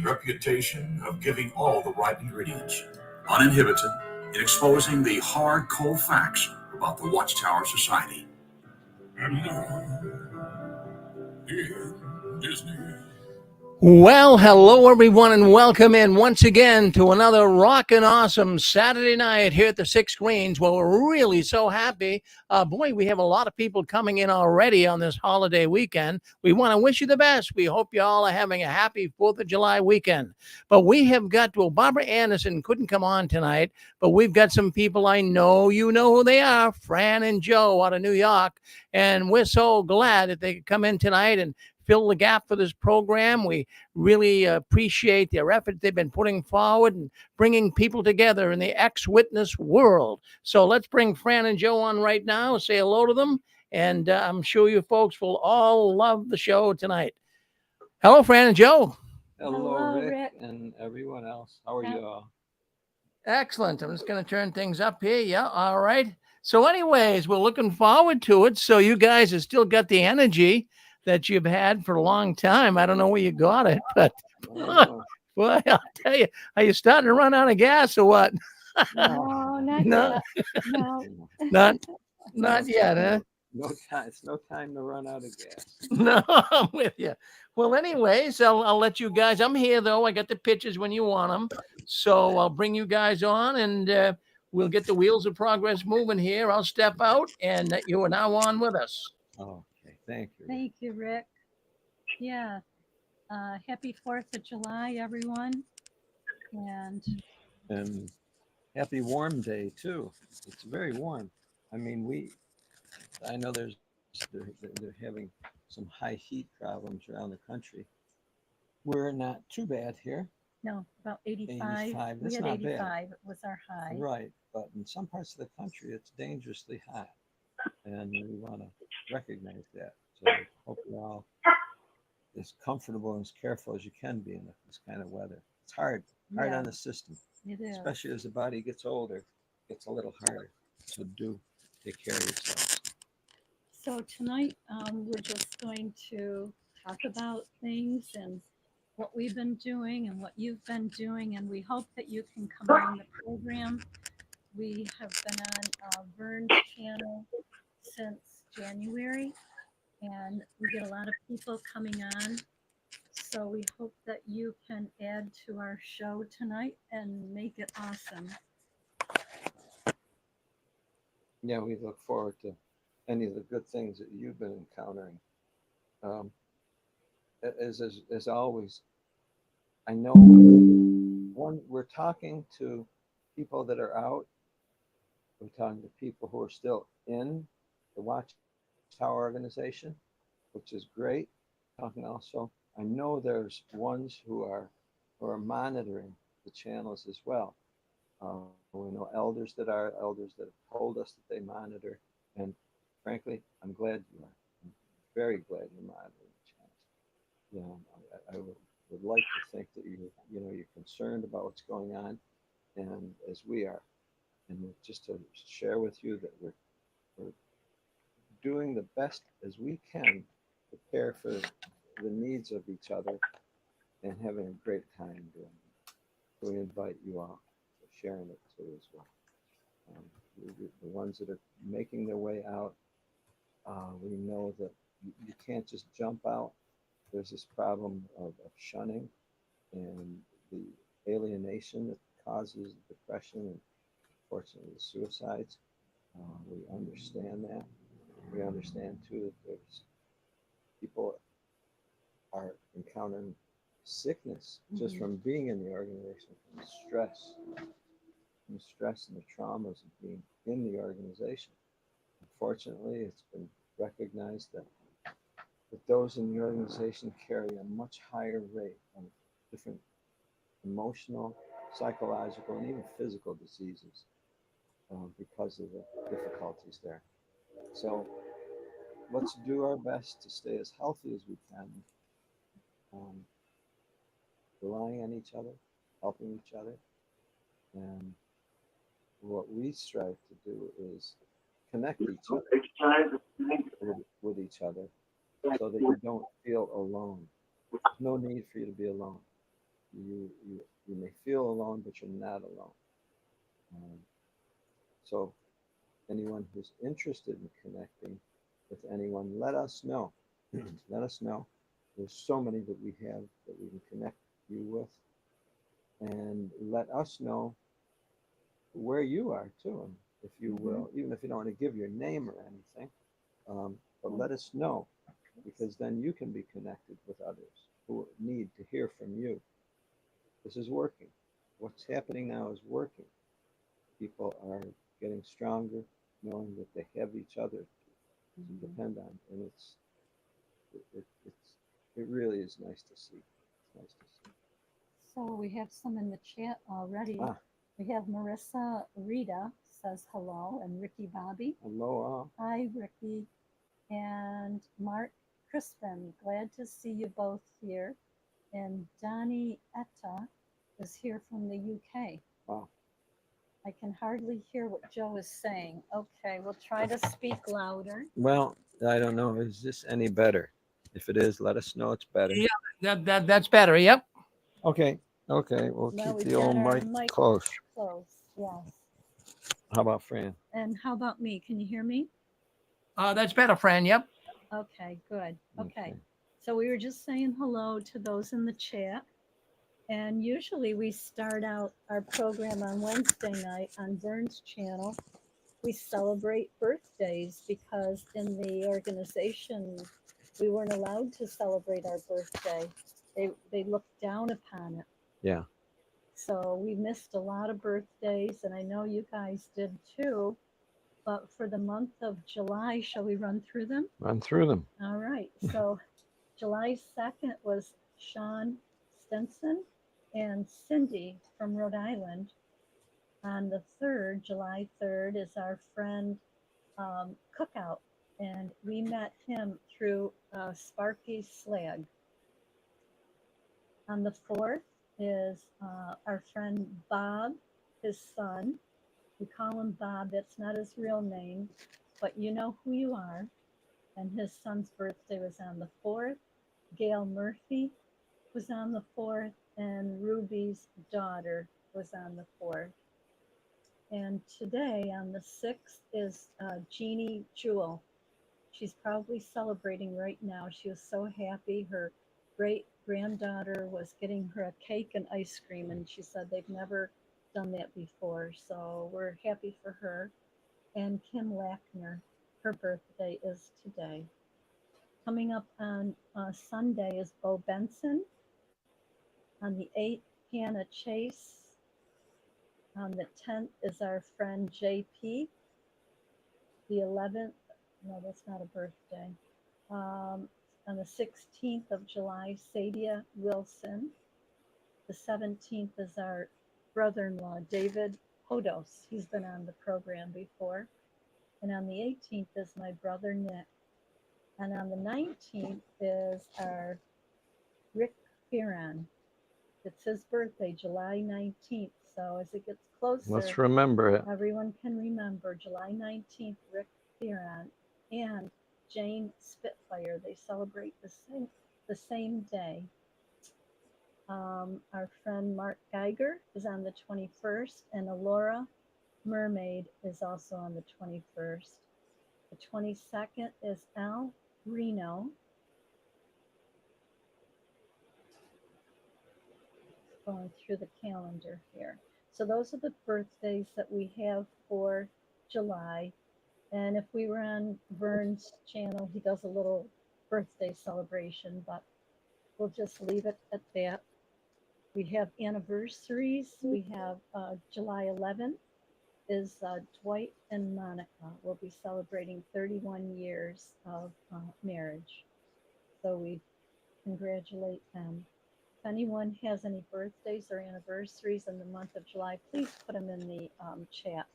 reputation of giving all the right ingredients, uninhibited in exposing the hard, cold facts about the Watchtower Society. And now, in Disney. Well, hello everyone, and welcome in once again to another rockin' awesome Saturday night here at the Six Screens. Well, we're really so happy. Boy, we have a lot of people coming in already on this holiday weekend. We want to wish you the best. We hope you all are having a happy 4th of July weekend. But we have got, well, Barbara Anderson couldn't come on tonight, but we've got some people I know you know who they are, Fran and Joe out of New York, and we're so glad that they could come in tonight and fill the gap for this program. We really appreciate their effort they've been putting forward and bringing people together in the ex-witness world. So let's bring Fran and Joe on right now, say hello to them, and I'm sure you folks will all love the show tonight. Hello, Fran and Joe. Hello, Rick, and everyone else. How are you all? Excellent. I'm just going to turn things up here. Yeah, all right. So anyways, we're looking forward to it. So you guys have still got the energy that you've had for a long time. I don't know where you got it, but boy, I'll tell you, are you starting to run out of gas or what? No, not No. yet. No. Not yet, huh? No time. It's no time to run out of gas. No, I'm with you. Well, anyways, I'll let you guys. I'm here though. I got the pictures when you want them, so I'll bring you guys on, and we'll get the wheels of progress moving here. I'll step out, and you are now on with us. Okay, thank you. Thank you, Rick. Yeah. Happy 4th of July, everyone. And happy warm day too. It's very warm. I mean, I know they're having some high heat problems around the country. We're not too bad here. No, about 85. 85. We That's had not 85. bad. It was our high. Right, but in some parts of the country, it's dangerously hot, and we want to recognize that. So I hope you're all as comfortable and as careful as you can be in this kind of weather. It's hard Yeah, on the system, it is. especially as the body gets older. It gets a little harder. So do take care of yourselves. So tonight, we're just going to talk about things and what we've been doing and what you've been doing, and we hope that you can come on the program. We have been on Vern's channel since January, and we get a lot of people coming on. So we hope that you can add to our show tonight and make it awesome. Yeah, we look forward to any of the good things that you've been encountering. As always, I know we're talking to people that are out. We're talking to people who are still in the Watchtower organization, which is great. Talking also, I know there's ones who are monitoring the channels as well. We know elders that have told us that they monitor, and frankly, I'm glad you are. I'm very glad you're monitoring the channels. I would like to think that you're concerned about what's going on, and as we are, and just to share with you that we're doing the best as we can to prepare for the needs of each other and having a great time doing it. So we invite you all to sharing it too as well. The ones that are making their way out, we know that you can't just jump out. There's this problem of shunning and the alienation that causes depression and unfortunately the suicides. We understand that. We understand too that there's people are encountering sickness just from being in the organization, from the stress and the traumas of being in the organization. Unfortunately, it's been recognized that those in the organization carry a much higher rate of different emotional, psychological, and even physical diseases because of the difficulties there. So let's do our best to stay as healthy as we can, relying on each other, helping each other. And what we strive to do is connect each other with each other so that you don't feel alone. No need for you to be alone. you may feel alone, but you're not alone. So anyone who's interested in connecting with anyone, let us know. Let us know. There's so many that we have that we can connect you with, and let us know where you are too, if you will, even if you don't want to give your name or anything. But let us know, because then you can be connected with others who need to hear from you. This is working. What's happening now is working. People are getting stronger, knowing that they have each other to depend on, and it really is nice to see. It's nice to see. So we have some in the chat already. We have Marissa Rita says hello, and Ricky Bobby. Hello. Hi, Ricky. And Mark Crispin, glad to see you both here. And Donnie Etta is here from the UK. Wow. I can hardly hear what Joe is saying. Okay, we'll try to speak louder. Well, I don't know. Is this any better? If it is, let us know it's better. Yeah, that's better. Yep. Okay. Okay. We'll Now keep we've the got old our mic close. Yes. How about Fran? And how about me? Can you hear me? That's better, Fran. Yep. Okay, good. Okay. So we were just saying hello to those in the chat. And usually we start out our program on Wednesday night on Vern's channel. We celebrate birthdays because in the organization, we weren't allowed to celebrate our birthday. They looked down upon it. Yeah. So we missed a lot of birthdays, and I know you guys did too. But for the month of July, shall we run through them? Run through them. All right. So July 2nd was Sean Stinson and Cindy from Rhode Island. On the 3rd, July 3rd, is our friend Cookout, and we met him through Sparky Slag. On the 4th is our friend Bob, his son. We call him Bob. That's not his real name, but you know who you are. And his son's birthday was on the 4th. Gail Murphy was on the 4th, and Ruby's daughter was on the 4th. And today on the 6th is Jeannie Jewel. She's probably celebrating right now. She was so happy. Her great granddaughter was getting her a cake and ice cream, and she said they've never done that before. So we're happy for her. And Kim Lackner, her birthday is today. Coming up on Sunday is Bo Benson. On the 8th, Hannah Chase. On the 10th is our friend JP. The 11th, no, that's not a birthday. On the 16th of July, Sadia Wilson. The 17th is our brother-in-law, David Hodos. He's been on the program before. And on the 18th is my brother, Nick. And on the 19th is our Rick Fearon. It's his birthday, July 19th. So as it gets closer, Let's remember it. Everyone can remember July 19th, Rick Fearon and Jane Spitfire. They celebrate the same day. Our friend Mark Geiger is on the 21st, and Alora Mermaid is also on the 21st. The 22nd is Al Reno. Going through the calendar here. So those are the birthdays that we have for July. And if we were on Vern's channel, he does a little birthday celebration, but we'll just leave it at that. We have anniversaries. We have July 11th is Dwight and Monica. We'll be celebrating 31 years of marriage. So we congratulate them. If anyone has any birthdays or anniversaries in the month of July, please put them in the chat.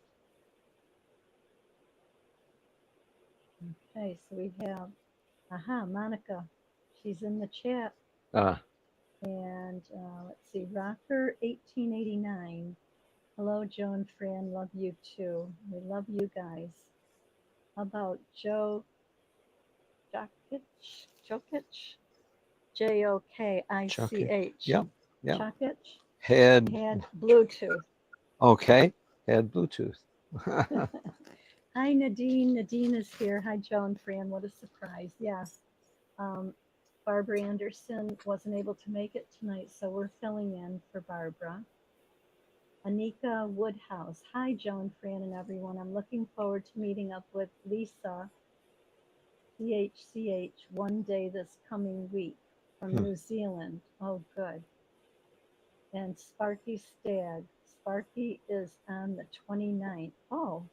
Okay, so we have, Monica. She's in the chat. And let's see, Rocker 1889. Hello, Joe and Fran. Love you too. We love you guys. How about Joe Jokic? Jokich? Jokich. Yep. Yeah. Chuckich Had, had Bluetooth. okay, had Bluetooth. Hi, Nadine. Nadine is here. Hi, Joe and Fran. What a surprise. Yes. Barbara Anderson wasn't able to make it tonight, so we're filling in for Barbara. Anika Woodhouse. Hi, Joe and Fran and everyone. I'm looking forward to meeting up with Lisa CHCH one day this coming week from New Zealand. Oh, good. And Sparky Stag. Sparky is on the 29th. Oh,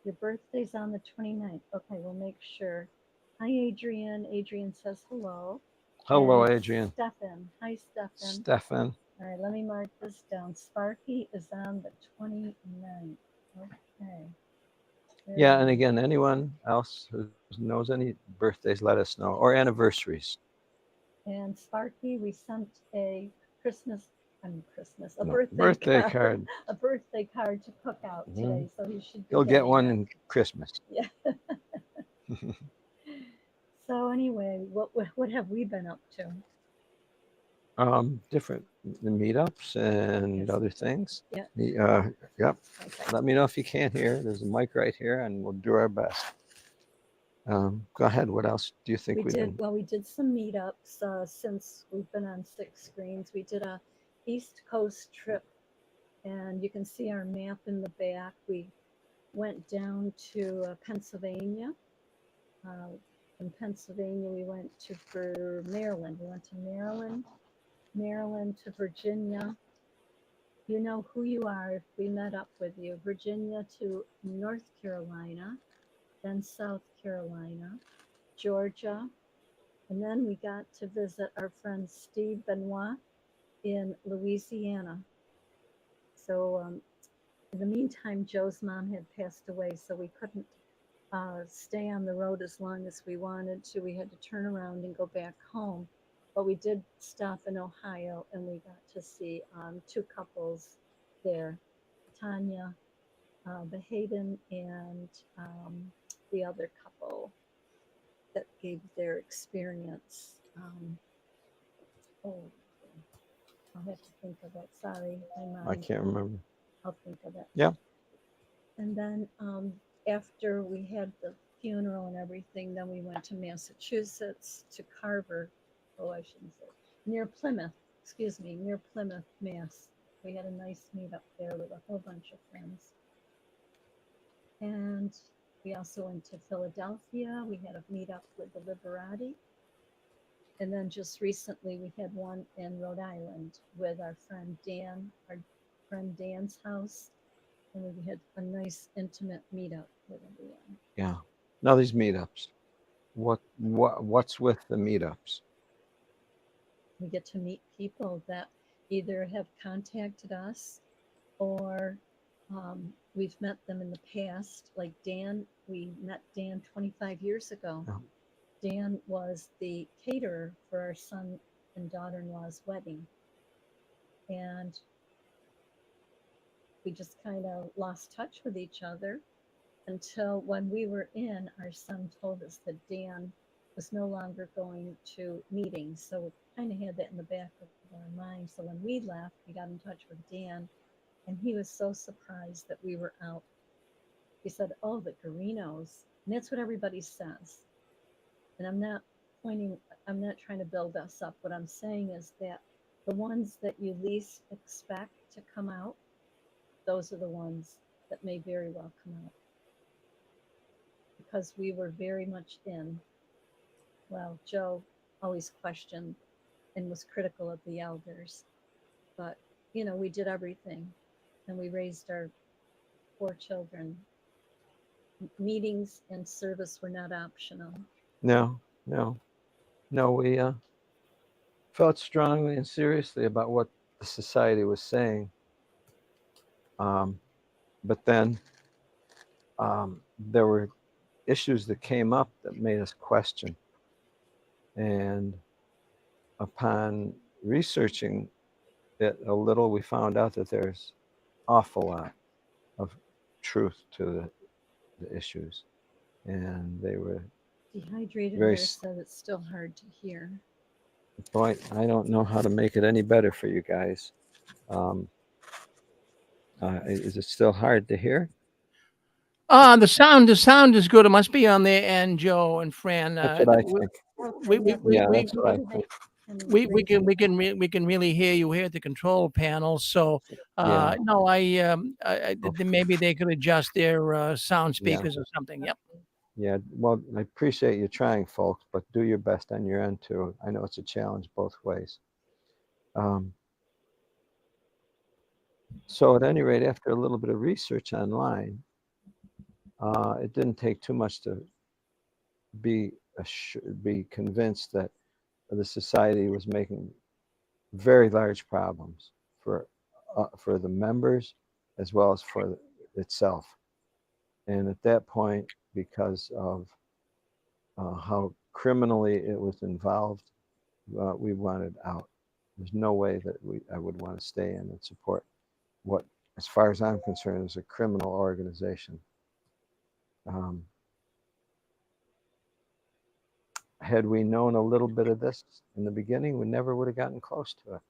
your birthday's on the 29th. Okay, we'll make sure. Hi, Adrian. Adrian says hello. Hello, And Adrian. Stefan. Hi, Stefan. Stefan. All right, let me mark this down. Sparky is on the 29th. Okay. Yeah, Very and nice. again, anyone else who knows any birthdays, let us know, or anniversaries. And Sparky, we sent a No, birthday card, card. a birthday card to cook out today. So he should be You'll get getting one it. in Christmas. Yeah. So anyway, what have we been up to? Different meetups and Yes. other things. Yeah. Yep. Okay. Let me know if you can't hear. There's a mic right here, and we'll do our best. Go ahead. What else do you think we've been? We did some meetups since we've been on 6 screens. We did a East Coast trip, and you can see our map in the back. We went down to Pennsylvania. From Pennsylvania, we went to Maryland. We went to Maryland to Virginia. You know who you are if we met up with you. Virginia to North Carolina, then South Carolina, Georgia, and then we got to visit our friend Steve Benoit in Louisiana. So in the meantime, Joe's mom had passed away, so we couldn't stay on the road as long as we wanted to. We had to turn around and go back home. But we did stop in Ohio, and we got to see 2 couples there, Tanya Behaden and the other couple that gave their experience. Oh, I'll have to think of it. Sorry, my I mind. can't remember. I'll think of it. Yeah. And then after we had the funeral and everything, then we went to Massachusetts to Carver. Oh, I shouldn't say near Plymouth. Excuse me, near Plymouth, Mass. We had a nice meet up there with a whole bunch of friends. And we also went to Philadelphia. We had a meet up with the Liberati. And then just recently we had one in Rhode Island with our friend Dan, our friend Dan's house. And we had a nice intimate meetup with everyone. Yeah. Now these meetups. What's with the meetups? We get to meet people that either have contacted us or we've met them in the past. Like Dan, we met Dan 25 years ago. Oh. Dan was the caterer for our son and daughter-in-law's wedding. And we just kind of lost touch with each other until when we were in, our son told us that Dan was no longer going to meetings. So we kind of had that in the back of our mind. So when we left, we got in touch with Dan, and he was so surprised that we were out. He said, "Oh, the Garinos." And that's what everybody says. And I'm not trying to build us up. What I'm saying is that the ones that you least expect to come out, those are the ones that may very well come out. Because we were very much in. Well, Joe always questioned and was critical of the elders. But, we did everything. And we raised our 4 children. Meetings and service were not optional. No. We felt strongly and seriously about what the society was saying. But then there were issues that came up that made us question. And upon researching it a little, we found out that there's awful lot of truth to the issues. And they were Dehydrated very Bear said it's still hard to hear. Boy, I don't know how to make it any better for you guys. Is it still hard to hear? The sound is good. It must be on their end, Joe and Fran. That's what I think. We Yeah, that's what I think. we can really hear you here at the control panel. So Yeah. no, maybe they could adjust their sound Yeah. speakers or something. Yep. Yeah. Well, I appreciate you trying, folks, but do your best on your end too. I know it's a challenge both ways. So at any rate, after a little bit of research online, it didn't take too much to be convinced that the society was making very large problems for the members as well as for itself. And at that point, because of how criminally it was involved, we wanted out. There's no way that I would want to stay in and support what, as far as I'm concerned, is a criminal organization. Had we known a little bit of this in the beginning, we never would have gotten close to it.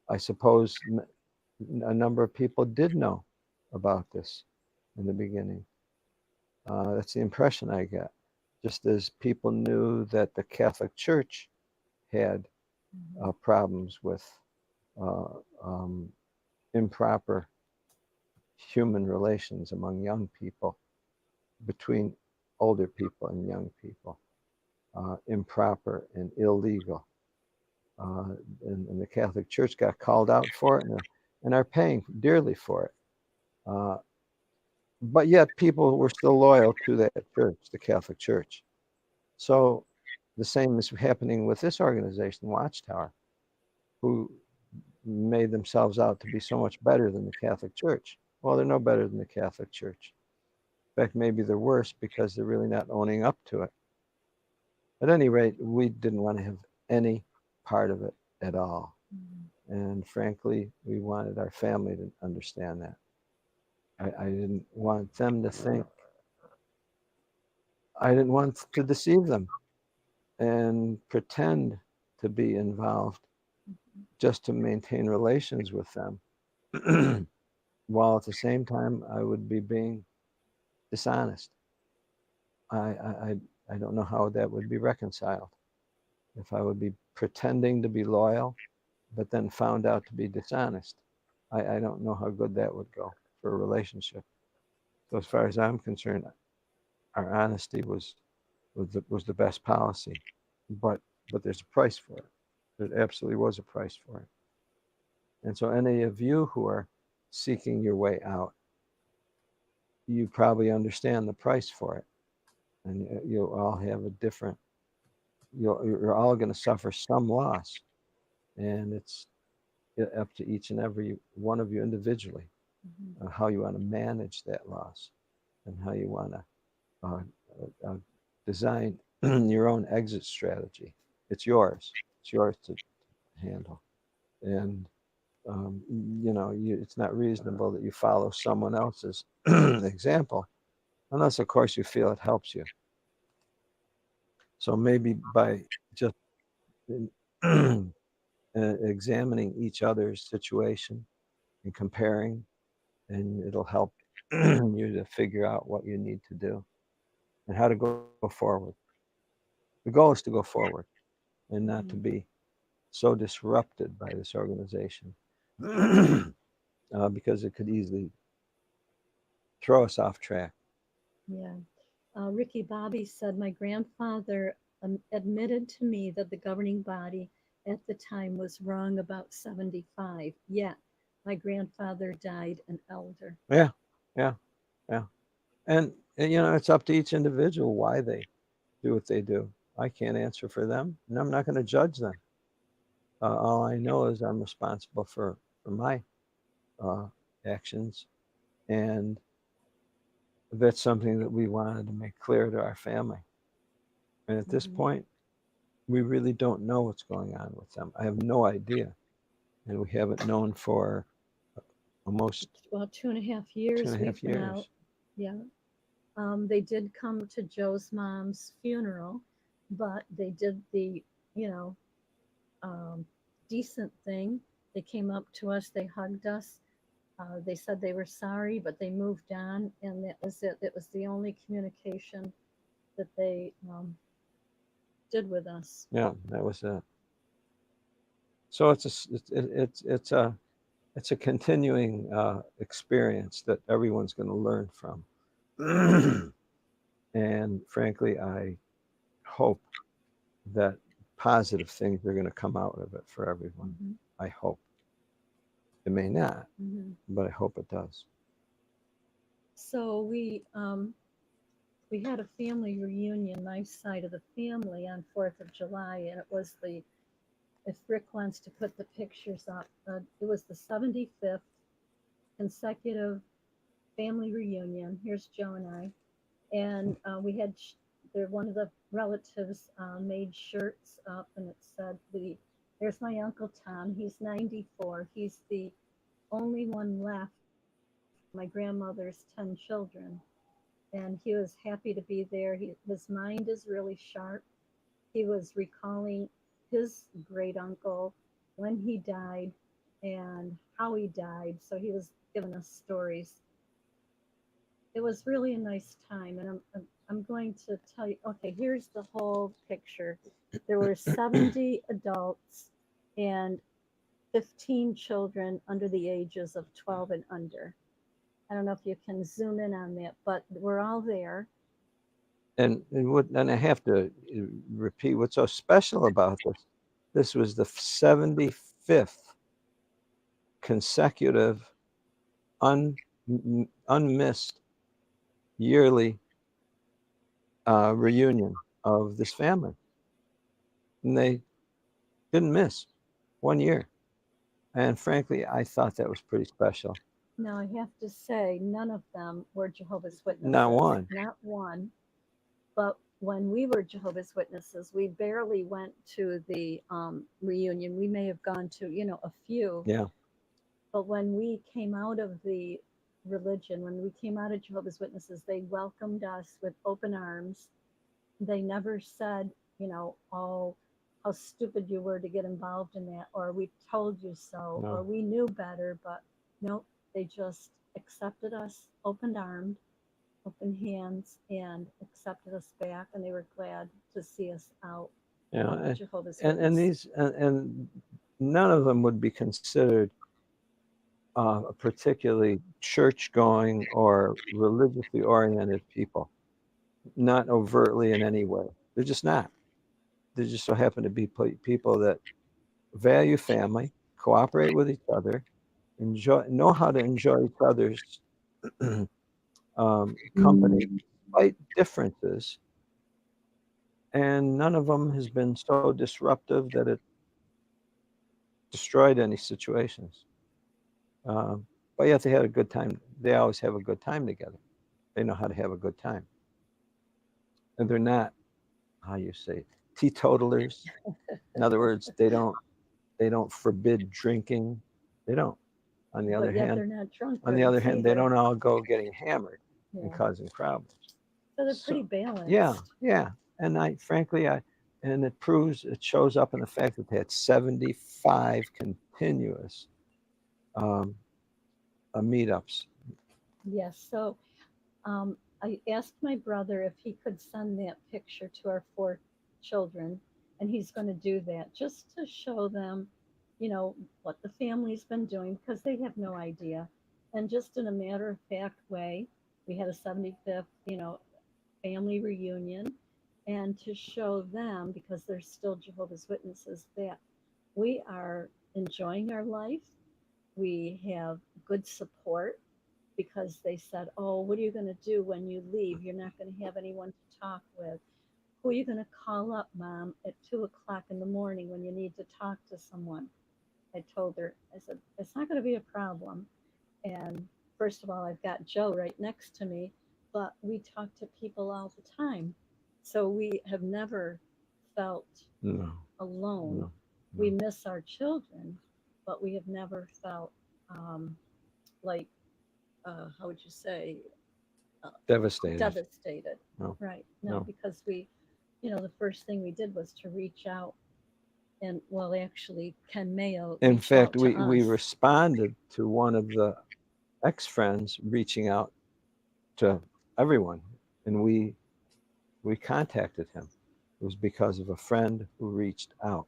I suppose a number of people did know about this in the beginning. That's the impression I get. Just as people knew that the Catholic Church had problems with improper human relations among young people, between older people and young people, improper and illegal. And the Catholic Church got called out for it and are paying dearly for it. But yet people were still loyal to that church, the Catholic Church. So the same is happening with this organization, Watchtower, who made themselves out to be so much better than the Catholic Church. Well, they're no better than the Catholic Church. In fact, maybe they're worse because they're really not owning up to it. At any rate, we didn't want to have any part of it at all. And frankly, we wanted our family to understand that. I didn't want them to think, I didn't want to deceive them and pretend to be involved just to maintain relations with them, while at the same time I would be being dishonest. I don't know how that would be reconciled. If I would be pretending to be loyal, but then found out to be dishonest, I don't know how good that would go for a relationship. So as far as I'm concerned, our honesty was the best policy, but there's a price for it. There absolutely was a price for it. And so any of you who are seeking your way out, you probably understand the price for it, and you'll all have a different. You're all going to suffer some loss, and it's up to each and every one of you individually how you want to manage that loss and how you want to design your own exit strategy. It's yours. It's yours to handle. And it's not reasonable that you follow someone else's example, unless, of course, you feel it helps you. So maybe by just examining each other's situation and comparing, and it'll help you to figure out what you need to do and how to go forward. The goal is to go forward and not to be so disrupted by this organization because it could easily throw us off track. Yeah. Ricky Bobby said, my grandfather admitted to me that the governing body at the time was wrong about 75. Yet my grandfather died an elder. Yeah. And it's up to each individual why they do what they do. I can't answer for them, and I'm not going to judge them. All I know is I'm responsible for my actions, and that's something that we wanted to make clear to our family. And at this point, we really don't know what's going on with them. I have no idea, and we haven't known for almost about 2.5 years. 2.5 years. Out. Yeah. They did come to Joe's mom's funeral, but they did the you know, decent thing. They came up to us, they hugged us, they said they were sorry, but they moved on, and that was it. It was the only communication that they did with us. Yeah, that was it. So it's a continuing experience that everyone's going to learn from. And frankly, I hope that positive things are going to come out of it for everyone. Mhm. I hope. It may not, Mhm. but I hope it does. So we had a family reunion, my side of the family, on 4th of July, and it was the, if Rick wants to put the pictures up, it was the 75th consecutive family reunion. Here's Joe and I, and we had one of the relatives made shirts up, and it said there's my Uncle Tom. He's 94. He's the only one left. My grandmother's 10 children, and he was happy to be there. His mind is really sharp. He was recalling his great uncle, when he died, and how he died. So he was giving us stories. It was really a nice time, and I'm going to tell you. Okay, here's the whole picture. There were 70 adults and 15 children under the ages of 12 and under. I don't know if you can zoom in on that, but we're all there. And I have to repeat what's so special about this. This was the 75th consecutive, unmissed yearly reunion of this family, and they didn't miss 1 year. And frankly, I thought that was pretty special. Now, I have to say, none of them were Jehovah's Witnesses. Not one. Not one. But when we were Jehovah's Witnesses, we barely went to the reunion. We may have gone to, a few. Yeah. But when we came out of the religion, when we came out of Jehovah's Witnesses, they welcomed us with open arms. They never said, oh, how stupid you were to get involved in that, or we told you so, No. or we knew better. But nope, they just accepted us, open hands, and accepted us back, and they were glad to see us out. Yeah. Jehovah's And Witness. and none of them would be considered particularly church-going or religiously oriented people, not overtly in any way. They're just not. They just so happen to be people that value family, cooperate with each other, know how to enjoy each other's company, despite differences. And none of them has been so disruptive that it destroyed any situations. But yet they had a good time. They always have a good time together. They know how to have a good time. And they're not, how you say, teetotalers. In other words, they don't forbid drinking. They don't. On the But other yet hand, they're not drunk. they either. don't all go getting hammered and Yeah. causing problems. So they're pretty balanced. Yeah. And and it shows up in the fact that they had 75 continuous meetups. Yes. So I asked my brother if he could send that picture to our 4 children, and he's going to do that just to show them, what the family's been doing, because they have no idea. And just in a matter of fact way, we had a 75th, family reunion, and to show them, because they're still Jehovah's Witnesses, that we are enjoying our life. We have good support, because they said, oh, what are you going to do when you leave? You're not going to have anyone to talk with. Who are you going to call up, Mom, at 2 o'clock in the morning when you need to talk to someone? I told her, I said, it's not going to be a problem. And first of all, I've got Joe right next to me, but we talk to people all the time. So we have never felt alone. No. We miss our children, but we have never felt like, how would you say, Devastated. devastated. No. Right. No, No. because we, the first thing we did was to reach out And well, actually, Ken Mayo. In reached fact, out to we us. responded to one of the ex-friends reaching out to everyone, and we contacted him. It was because of a friend who reached out,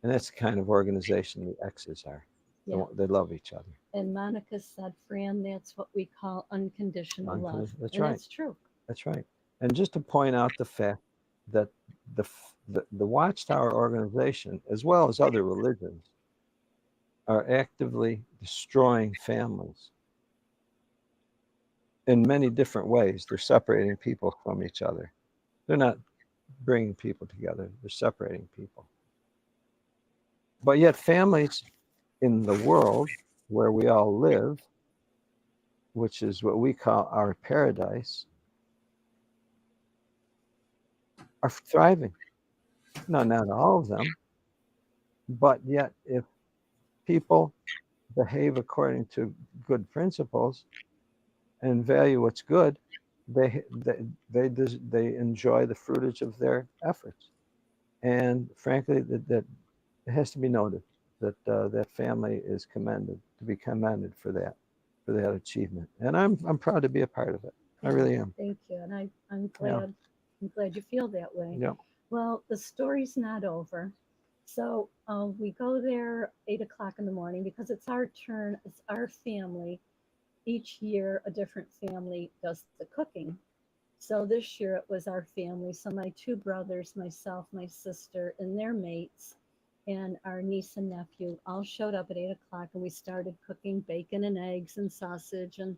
and that's the kind of organization the exes are. Yeah. They love each other. And Monica said, Fran, that's what we call unconditional love. That's And right. that's true. That's right. And just to point out the fact that the Watchtower organization, as well as other religions, are actively destroying families in many different ways. They're separating people from each other. They're not bringing people together. They're separating people. But yet families in the world where we all live, which is what we call our paradise, are thriving. No, not all of them, but yet if people behave according to good principles and value what's good, they enjoy the fruitage of their efforts. And frankly, that it has to be noted that that family is to be commended for that achievement. And I'm proud to be a part of it. I really am. Thank you. And I'm glad you feel that way. Yeah. Well, the story's not over. So we go there 8 o'clock in the morning because it's our turn. It's our family. Each year, a different family does the cooking. So this year it was our family. So my two brothers, myself, my sister, and their mates, and our niece and nephew all showed up at 8 o'clock, and we started cooking bacon and eggs and sausage and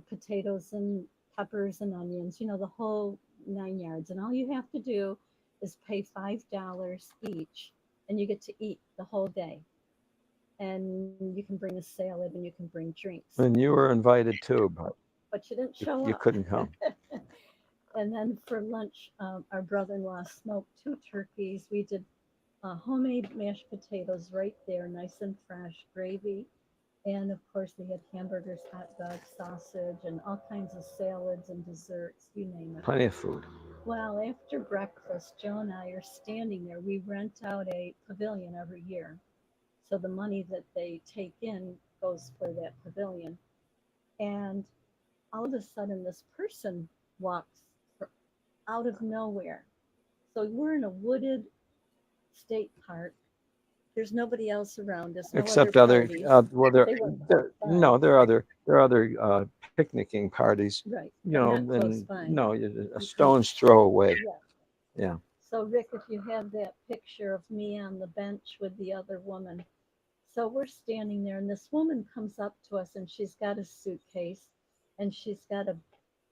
potatoes and peppers and onions, the whole 9 yards. And all you have to do is pay $5 each, and you get to eat the whole day. And you can bring a salad and you can bring drinks. And you were invited too, but you didn't show up. You couldn't come. And then for lunch, our brother-in-law smoked 2 turkeys. We did homemade mashed potatoes right there, nice and fresh, gravy. And of course, they had hamburgers, hot dogs, sausage, and all kinds of salads and desserts, you name it. Plenty of food. Well, after breakfast, Joe and I are standing there. We rent out a pavilion every year. So the money that they take in goes for that pavilion. And all of a sudden, this person walks out of nowhere. So we're in a wooded state park. There's nobody else around us. No Except other well, there are other picnicking parties. Right. No, a stone's throw away. Yeah. So Rick, if you have that picture of me on the bench with the other woman. So we're standing there, and this woman comes up to us, and she's got a suitcase, and she's got a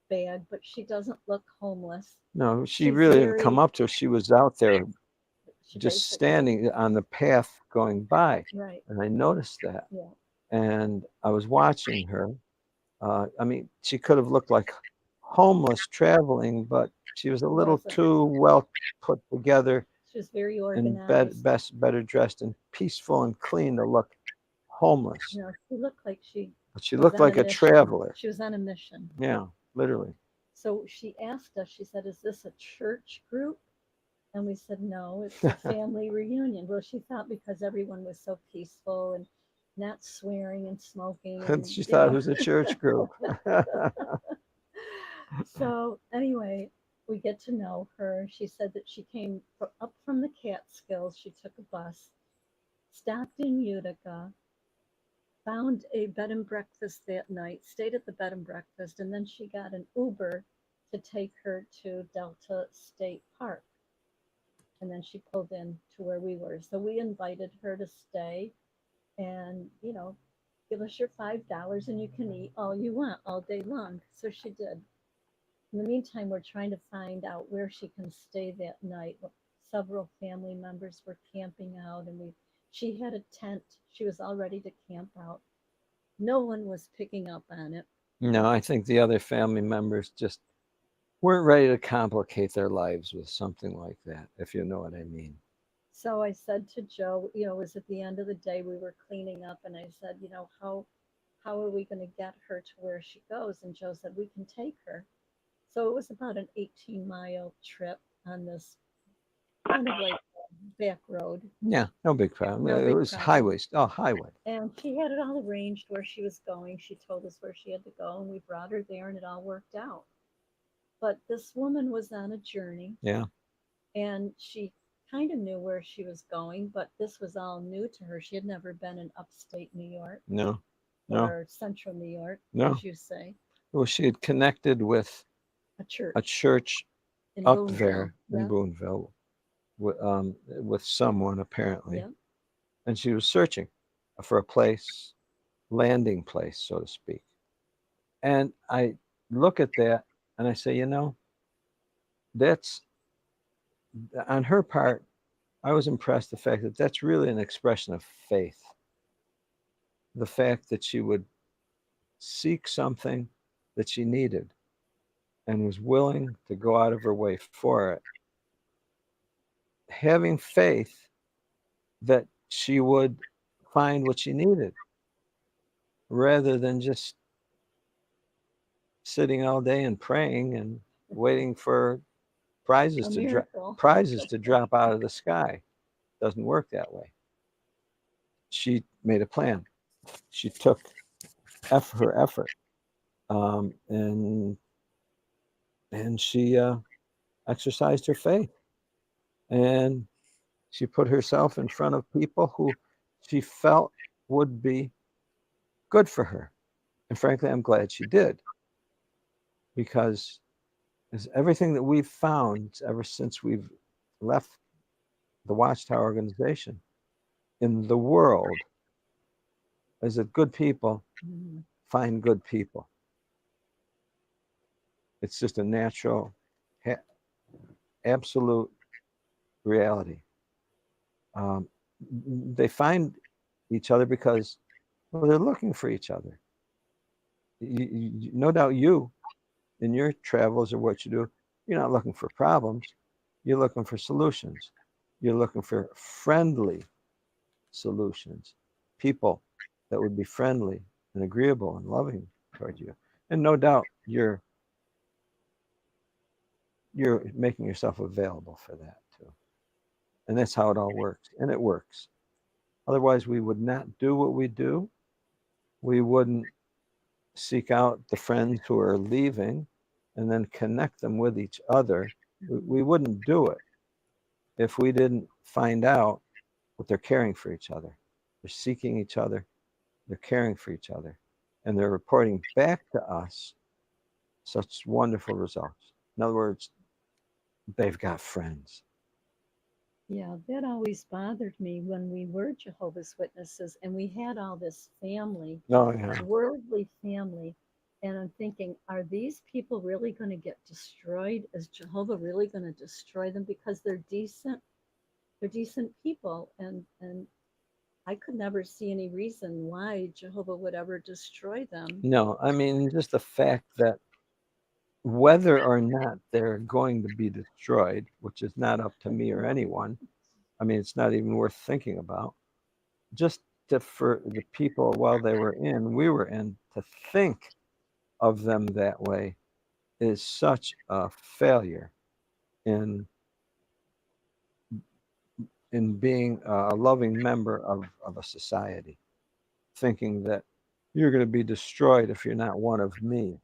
bag, but she doesn't look homeless. No, she really didn't come up to us. She was out there just standing on the path going by. Right. And I noticed that. Yeah. And I was watching her. I mean, she could have looked like homeless traveling, but she was a little too well put together. She was very organized. And better dressed and peaceful and clean to look homeless. No, she looked like she looked like a traveler. She was on a mission. Yeah, literally. So she asked us, she said, is this a church group? And we said, no, it's a family reunion. Well, she thought because everyone was so peaceful and not swearing and smoking. And, she thought it was a church group. So anyway, we get to know her. She said that she came up from the Catskills. She took a bus, stopped in Utica, found a bed and breakfast that night, stayed at the bed and breakfast, and then she got an Uber to take her to Delta State Park. And then she pulled in to where we were. So we invited her to stay and, give us your $5 and you can eat all you want all day long. So she did. In the meantime, we're trying to find out where she can stay that night. Several family members were camping out, and she had a tent. She was all ready to camp out. No one was picking up on it. No, I think the other family members just weren't ready to complicate their lives with something like that, if you know what I mean. So I said to Joe, it was at the end of the day, we were cleaning up, and I said, how are we going to get her to where she goes? And Joe said, we can take her. So it was about an 18-mile trip on this kind of like back road. Yeah, no big problem. No It big was problem. highways. Oh, highway. And she had it all arranged where she was going. She told us where she had to go, and we brought her there, and it all worked out. But this woman was on a journey, Yeah. and she kind of knew where she was going, but this was all new to her. She had never been in upstate New York No. No. or central New York, No. as you say, Well, she had connected with a church a church in up Boonville. there in Yeah. Boonville with someone apparently, Yeah. and she was searching for a place, landing place, so to speak. And I look at that and I say, you know, that's on her part. I was impressed the fact that that's really an expression of faith. The fact that she would seek something that she needed and was willing to go out of her way for it, having faith that she would find what she needed rather than just sitting all day and praying and waiting for prizes A to miracle. drop out of the sky. Doesn't work that way. She made a plan. She took her effort, and she exercised her faith, and she put herself in front of people who she felt would be good for her. And frankly, I'm glad she did, because everything that we've found ever since we've left the Watchtower organization in the world is that good people find good people. It's just a natural, absolute reality. They find each other because, well, they're looking for each other. No doubt you, in your travels or what you do, you're not looking for problems. You're looking for solutions. You're looking for friendly solutions, people that would be friendly and agreeable and loving toward you. And no doubt you're making yourself available for that too. And that's how it all works. And it works. Otherwise, we would not do what we do. We wouldn't seek out the friends who are leaving and then connect them with each other. We wouldn't do it if we didn't find out what they're caring for each other. They're seeking each other. They're caring for each other. And they're reporting back to us such wonderful results. In other words, they've got friends. Yeah, that always bothered me when we were Jehovah's Witnesses and we had all this family, Oh, yeah. worldly family. And I'm thinking, are these people really going to get destroyed? Is Jehovah really going to destroy them because they're decent? They're decent people, and I could never see any reason why Jehovah would ever destroy them. No, I mean, just the fact that whether or not they're going to be destroyed, which is not up to me or anyone, I mean, it's not even worth thinking about. Just for the people while we were in, to think of them that way is such a failure in being a loving member of a society, thinking that you're going to be destroyed if you're not one of me.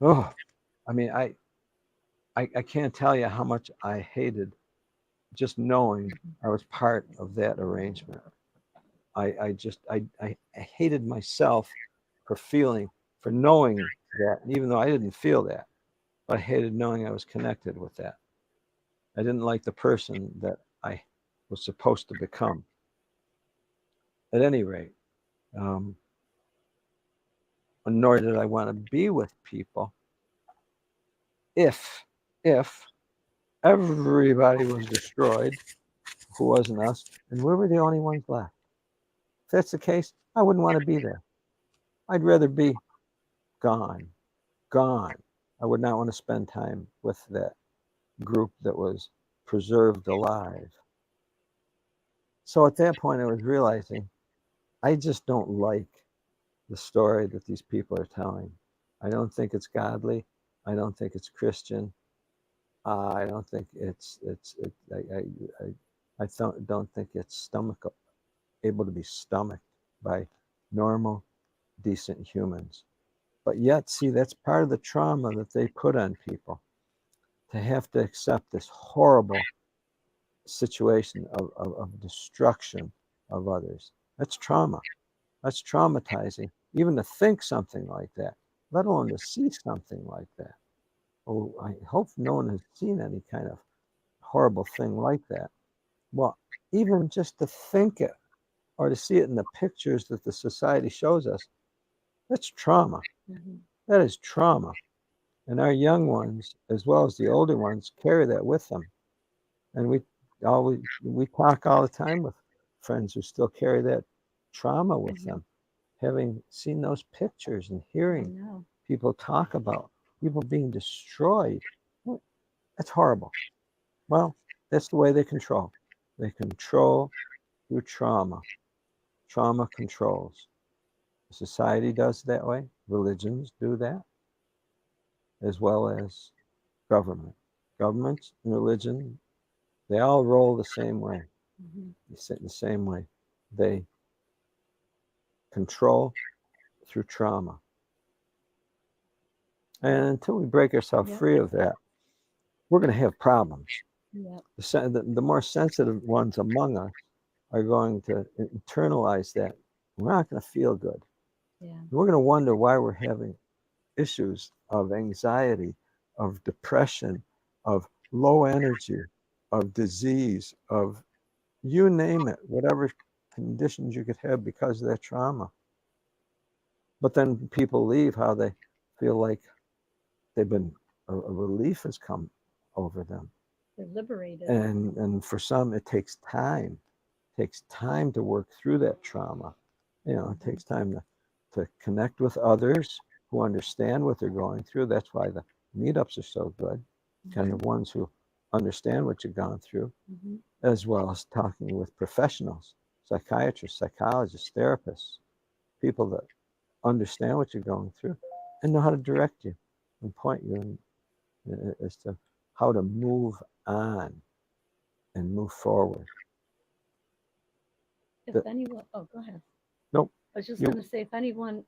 Oh, I mean, I can't tell you how much I hated just knowing I was part of that arrangement. I hated myself for knowing that, even though I didn't feel that, but I hated knowing I was connected with that. I didn't like the person that I was supposed to become. At any rate, nor did I want to be with people if everybody was destroyed who wasn't us, and we were the only ones left. If that's the case, I wouldn't want to be there. I'd rather be gone. I would not want to spend time with that group that was preserved alive. So at that point, I was realizing I just don't like the story that these people are telling. I don't think it's godly. I don't think it's Christian. I don't think I don't think it's able to be stomached by normal, decent humans. But yet, see, that's part of the trauma that they put on people, to have to accept this horrible situation of destruction of others. That's trauma. That's traumatizing, even to think something like that, let alone to see something like that. Oh, I hope no one has seen any kind of horrible thing like that. Well, even just to think it or to see it in the pictures that the society shows us, that's trauma. Mhm. That is trauma. And our young ones, as well as the older ones, carry that with them. And we talk all the time with friends who still carry that trauma with Mhm. them, having seen those pictures and I hearing know. people talk about people being destroyed. Well, that's horrible. Well, that's the way they control. They control through trauma. Trauma controls. Society does that way. Religions do that, as well as government. Governments and religion, they all roll the same way. Mhm. They sit in the same way. They control through trauma. And until we break ourselves Yep. free of that, we're going to have problems. Yep. The more sensitive ones among us are going to internalize that. We're not going to feel good. Yeah. We're going to wonder why we're having issues of anxiety, of depression, of low energy, of disease, of you name it, whatever conditions you could have because of that trauma. But then people leave how they feel like they've been, a relief has come over them. They're liberated. And for some, it takes time. It takes time to work through that trauma. It takes time to connect with others who understand what they're going through. That's why the meetups are so good, kind of ones who understand what you've gone through, Mhm. as well as talking with professionals, psychiatrists, psychologists, therapists, people that understand what you're going through and know how to direct you and point you as to how to move on and move forward. If anyone, oh, go ahead. Nope. I was just You- going to say, if anyone,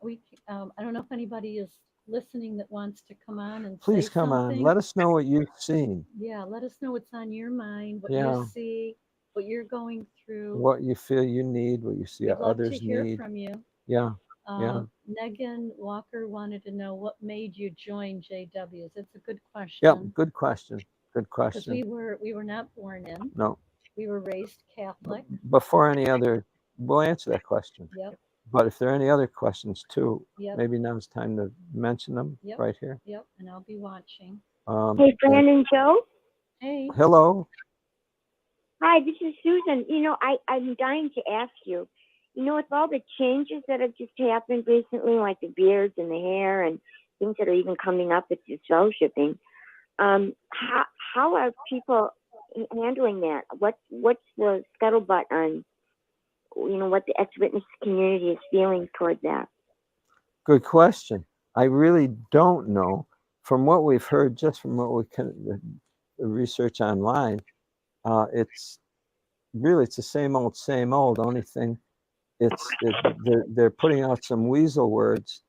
I don't know if anybody is listening that wants to come on and Please say come on. something. Let us know what you've seen. Yeah, let us know what's on your mind, what Yeah. you see, what you're going through. What you feel you need, what you see We'd love to others hear need. from you. Yeah. Yeah. Megan Walker wanted to know what made you join JWs. It's a good question. Yep. Good question. Good Because question. we were not born in. No. We were raised Catholic. Before any other, we'll answer that question. Yep. But if there are any other questions too, Yep. maybe now's time to mention them Yep. right here. Yep. And I'll be watching. Hey, Fran and Joe. Hey. Hello. Hi, this is Susan. I'm dying to ask you, with all the changes that have just happened recently, like the beards and the hair and things that are even coming up with this fellowshipping, how are people handling that? What's the scuttlebutt on, what the ex-witness community is feeling toward that? Good question. I really don't know. From what we've heard, just from what we can research online, it's the same old, same old. Only thing, they're putting out some weasel words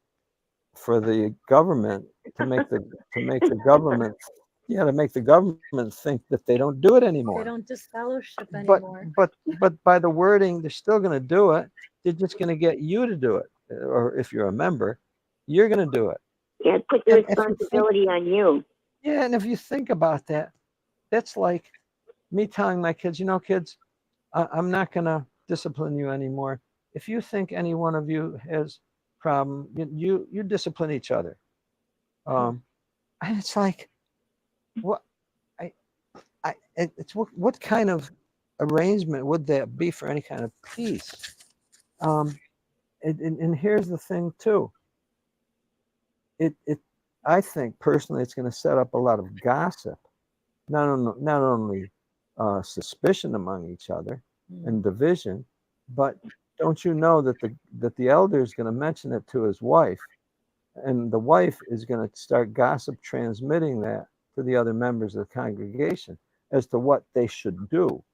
for the government to make the government think that they don't do it anymore. They don't disfellowship But anymore. but by the wording, they're still going to do it. They're just going to get you to do it, or if you're a member, you're going to do it. Yeah, put the And if you think- responsibility on you. Yeah, and if you think about that, that's like me telling my kids, kids, I'm not going to discipline you anymore. If you think any one of you has problem, you discipline each other. And it's like, what? It's what kind of arrangement would that be for any kind of peace? And here's the thing too. I think personally, it's going to set up a lot of gossip, not only suspicion among each other and division, but don't you know that the elder is going to mention it to his wife, and the wife is going to start gossip transmitting that for the other members of the congregation as to what they should do.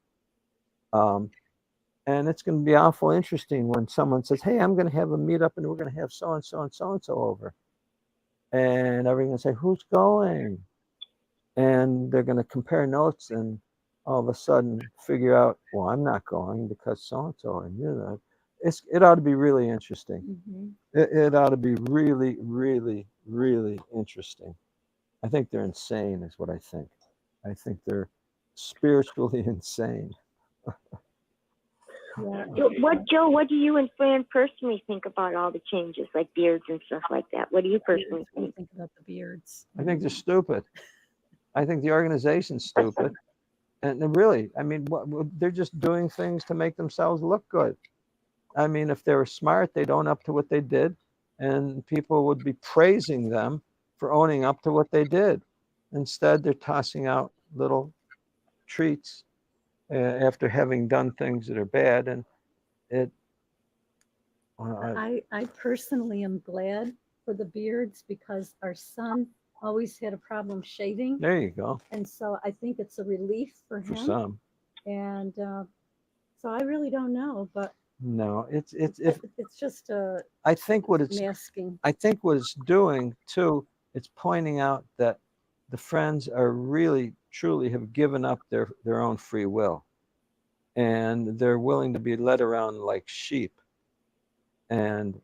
And it's going to be awful interesting when someone says, hey, I'm going to have a meetup and we're going to have so-and-so and so-and-so over. And everyone's going to say, who's going? And they're going to compare notes and all of a sudden figure out, well, I'm not going because so-and-so. And, you know, it ought to be really interesting. It ought to be really, really, really interesting. I think they're insane is what I think. I think they're spiritually insane. Yeah. Joe, what do you and Fran personally think about all the changes, like beards and stuff like that? What do you personally What do you think? think about the beards? I think they're stupid. I think the organization's stupid. And really, I mean, they're just doing things to make themselves look good. I mean, if they were smart, they'd own up to what they did, and people would be praising them for owning up to what they did. Instead, they're tossing out little treats after having done things that are bad. And it, I personally am glad for the beards because our son always had a problem shaving. there you go. And so I think it's a relief for For him. some. And so I really don't know, but No, it's just I think what it's masking. I think what it's doing too, it's pointing out that the Friends are really truly have given up their own free will, and they're willing to be led around like sheep. And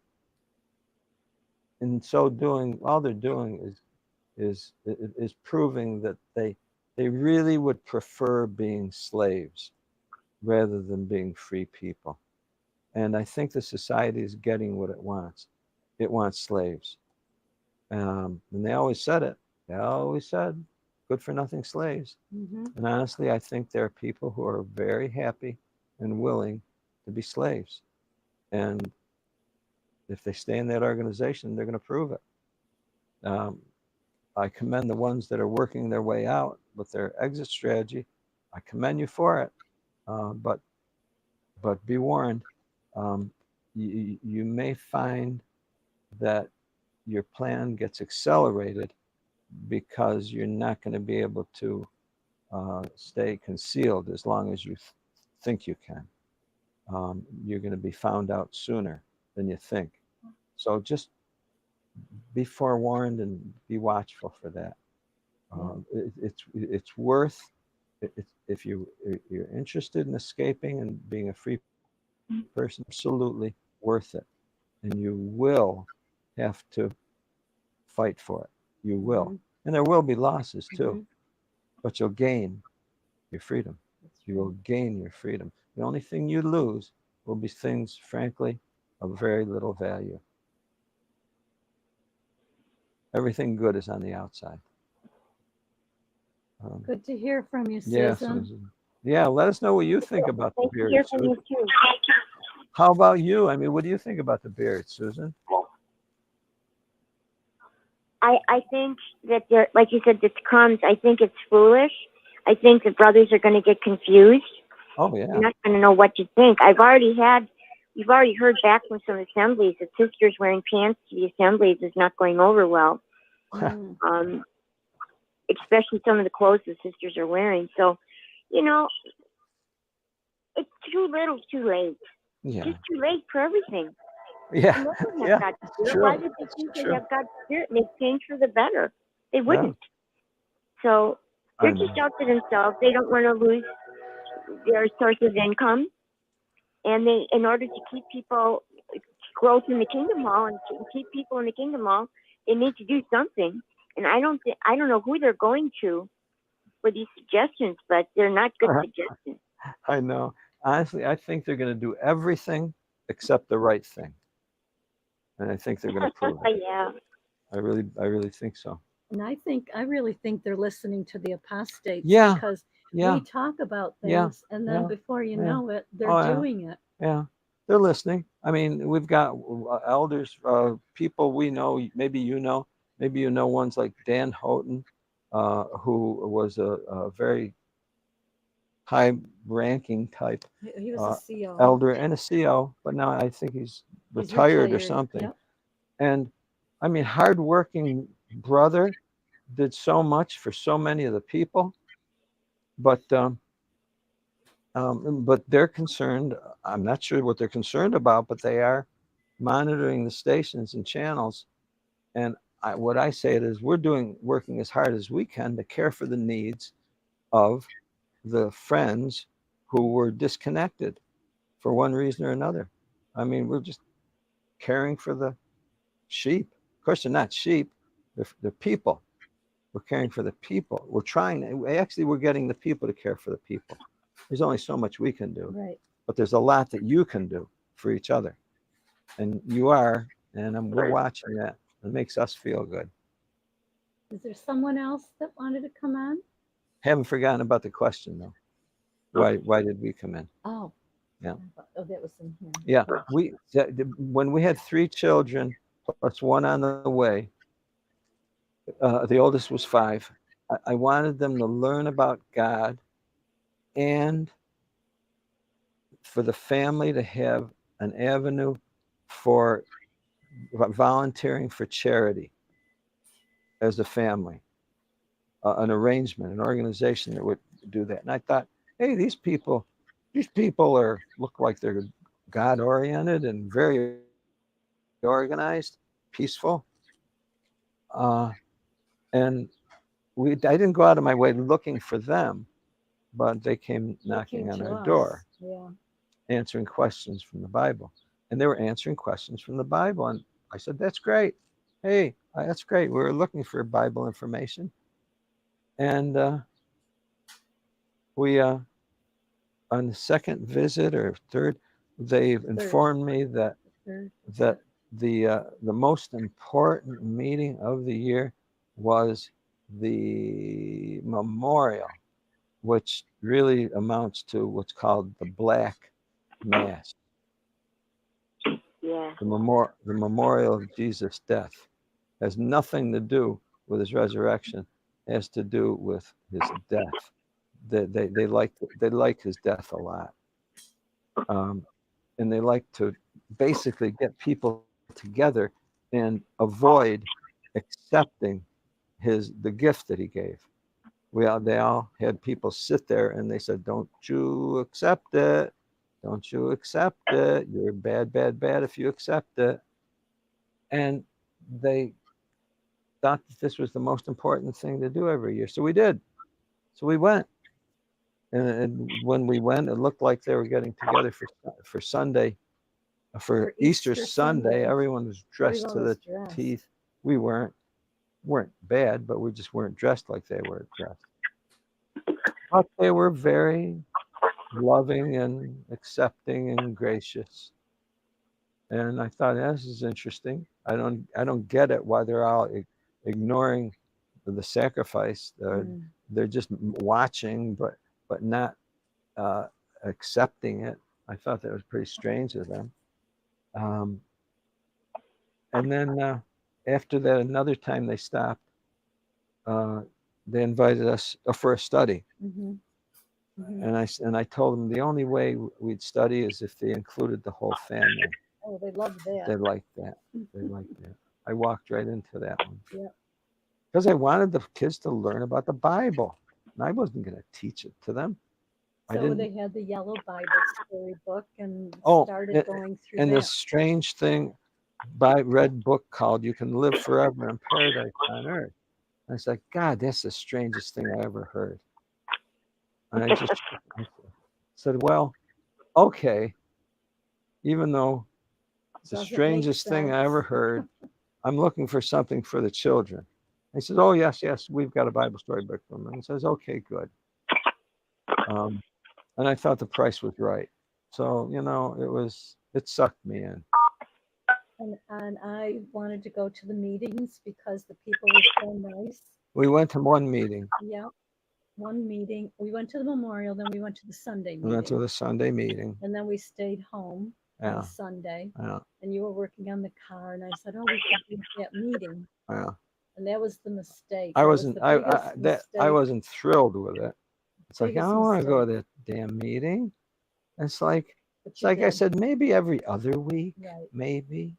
in so doing, all they're doing is proving that they really would prefer being slaves rather than being free people. And I think the society is getting what it wants. It wants slaves. And they always said it. They always said, good for nothing slaves. And honestly, I think there are people who are very happy and willing to be slaves. And if they stay in that organization, they're going to prove it. I commend the ones that are working their way out with their exit strategy. I commend you for it. But be warned, you may find that your plan gets accelerated because you're not going to be able to stay concealed as long as you think you can. You're going to be found out sooner than you think. So just be forewarned and be watchful for that. It's worth it. If you're interested in escaping and being a free person, absolutely worth it. And you will have to fight for it. You will. And there will be losses too, but you'll gain your freedom. You will gain your freedom. The only thing you lose will be things, frankly, of very little value. Everything good is on the outside. Good to hear from you, Yeah, Susan. Susan. Yeah, let us know what you think about the Nice to beard, hear from you Susan. too. How about you? I mean, what do you think about the beard, Susan? I think that they're, like you said, the crumbs, I think it's foolish. I think the brothers are going to get confused. Oh, yeah. They're not going to know what to think. We've already heard back from some assemblies that sisters wearing pants to the assemblies is not going over well. Especially some of the clothes the sisters are wearing. So, you know, it's too little, too late. Yeah. Just too late for everything. Yeah. Yeah. God's spirit. True. Why would they think they have God's spirit and they change for the better? They wouldn't. So they're just out to themselves. They don't want to lose their source of income. And they, in order to keep people growth in the Kingdom Hall and keep people in the Kingdom Hall, they need to do something. And I don't know who they're going to for these suggestions, but they're not good suggestions. I know. Honestly, I think they're going to do everything except the right thing. And I think they're going to prove it. Yeah. I really think so. And I really think they're listening to the apostates. Yeah. Because Yeah. we talk about things Yeah. and then Yeah. before you Yeah. know it, they're Oh, yeah. doing it. Yeah, they're listening. I mean, we've got elders, people we know, maybe you know ones like Dan Houghton, who was a very high-ranking type He was a CO. elder and a CO, but now I think he's retired or something. Yep. And I mean, hard-working brother, did so much for so many of the people, but they're concerned. I'm not sure what they're concerned about, but they are monitoring the stations and channels. And what I say is we're working as hard as we can to care for the needs of the friends who were disconnected for one reason or another. I mean, we're just caring for the sheep. Of course, they're not sheep; they're people. We're caring for the people. We're getting the people to care for the people. There's only so much we can do, Right. but there's a lot that you can do for each other, and you are, and we're watching that. It makes us feel good. Is there someone else that wanted to come on? Haven't forgotten about the question though. Why did we come in? Oh. Yeah. Oh, that was in here. Yeah, when we had 3 children plus one on the way, the oldest was 5. I wanted them to learn about God, and for the family to have an avenue for volunteering for charity as a family, an arrangement, an organization that would do that. And I thought, hey, these people look like they're God oriented and very organized, peaceful. And I didn't go out of my way looking for them, but they came knocking on our door, answering questions from the Bible. And they were answering questions from the Bible. And I said, that's great. Hey, that's great. We were looking for Bible information. And we, on the second visit or third, they've informed me that the most important meeting of the year was the memorial, which really amounts to what's called the Black Mass. Yeah. The memorial of Jesus' death has nothing to do with his resurrection. It has to do with his death. They like his death a lot, and they like to basically get people together and avoid accepting the gift that he gave. They all had people sit there and they said, don't you accept it. Don't you accept it. You're bad if you accept it. And they thought that this was the most important thing to do every year. So we did. So we went. And when we went, it looked like they were getting together for Sunday, for Easter Sunday. Everyone was dressed to the teeth. We weren't bad, but we just weren't dressed like they were dressed. But they were very loving and accepting and gracious. And I thought, this is interesting. I don't get it why they're all ignoring the sacrifice. They're just watching, but not accepting it. I thought that was pretty strange of them. And then after that, another time they stopped. They invited us for a study. And I told them the only way we'd study is if they included the whole family. Oh, they loved that. They liked that. They liked that. I walked right into that one. Yeah. Because I wanted the kids to learn about the Bible. And I wasn't going to teach it to them. So they had the yellow Bible storybook and started going through and that. the strange thing, read book called "You Can Live Forever in Paradise on Earth." And I was like, God, that's the strangest thing I ever heard. And I said, well, okay, even though it's the strangest thing I ever heard, I'm looking for something for the children. He says, oh, yes, we've got a Bible storybook for them. And he says, okay, good. And I thought the price was right. So, it sucked me in. And I wanted to go to the meetings because the people were so nice. We went to one meeting. Yeah, one meeting. We went to the memorial, then we went to the Sunday meeting. We went to the Sunday meeting. And then we stayed home on Sunday. Yeah. And you were working on the car, and I said, oh, we could do that meeting. Yeah. And that was the mistake. I wasn't thrilled with it. It's like, I don't want to go to that damn meeting. It's like I said, maybe every other week, maybe.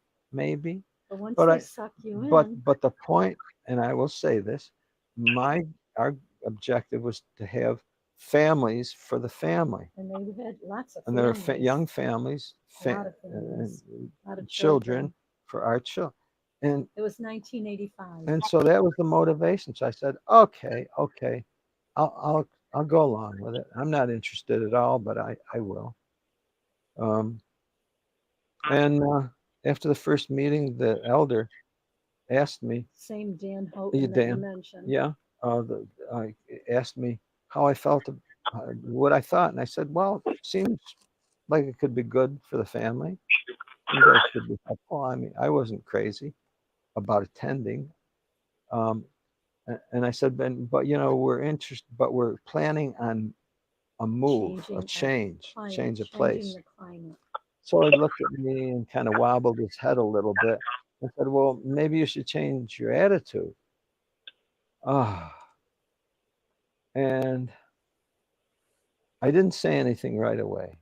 But once they suck you in. But the point, and I will say this, our objective was to have families for the family, And they had lots of and there families. are young families, A lot of families, a lot of children for our children, and It was 1985. and so that was the motivation. So I said, okay, I'll go along with it. I'm not interested at all, but I will. And after the first meeting, the elder asked me, Same Dan Houghton that you mentioned. yeah, asked me how I felt, what I thought, and I said, well, it seems like it could be good for the family. You guys could be helpful. I mean, I wasn't crazy about attending. And I said, but we're interested, but we're planning on a move, a change of place. The climate. So he looked at me and kind of wobbled his head a little bit. I said, well, maybe you should change your attitude. And I didn't say anything right away,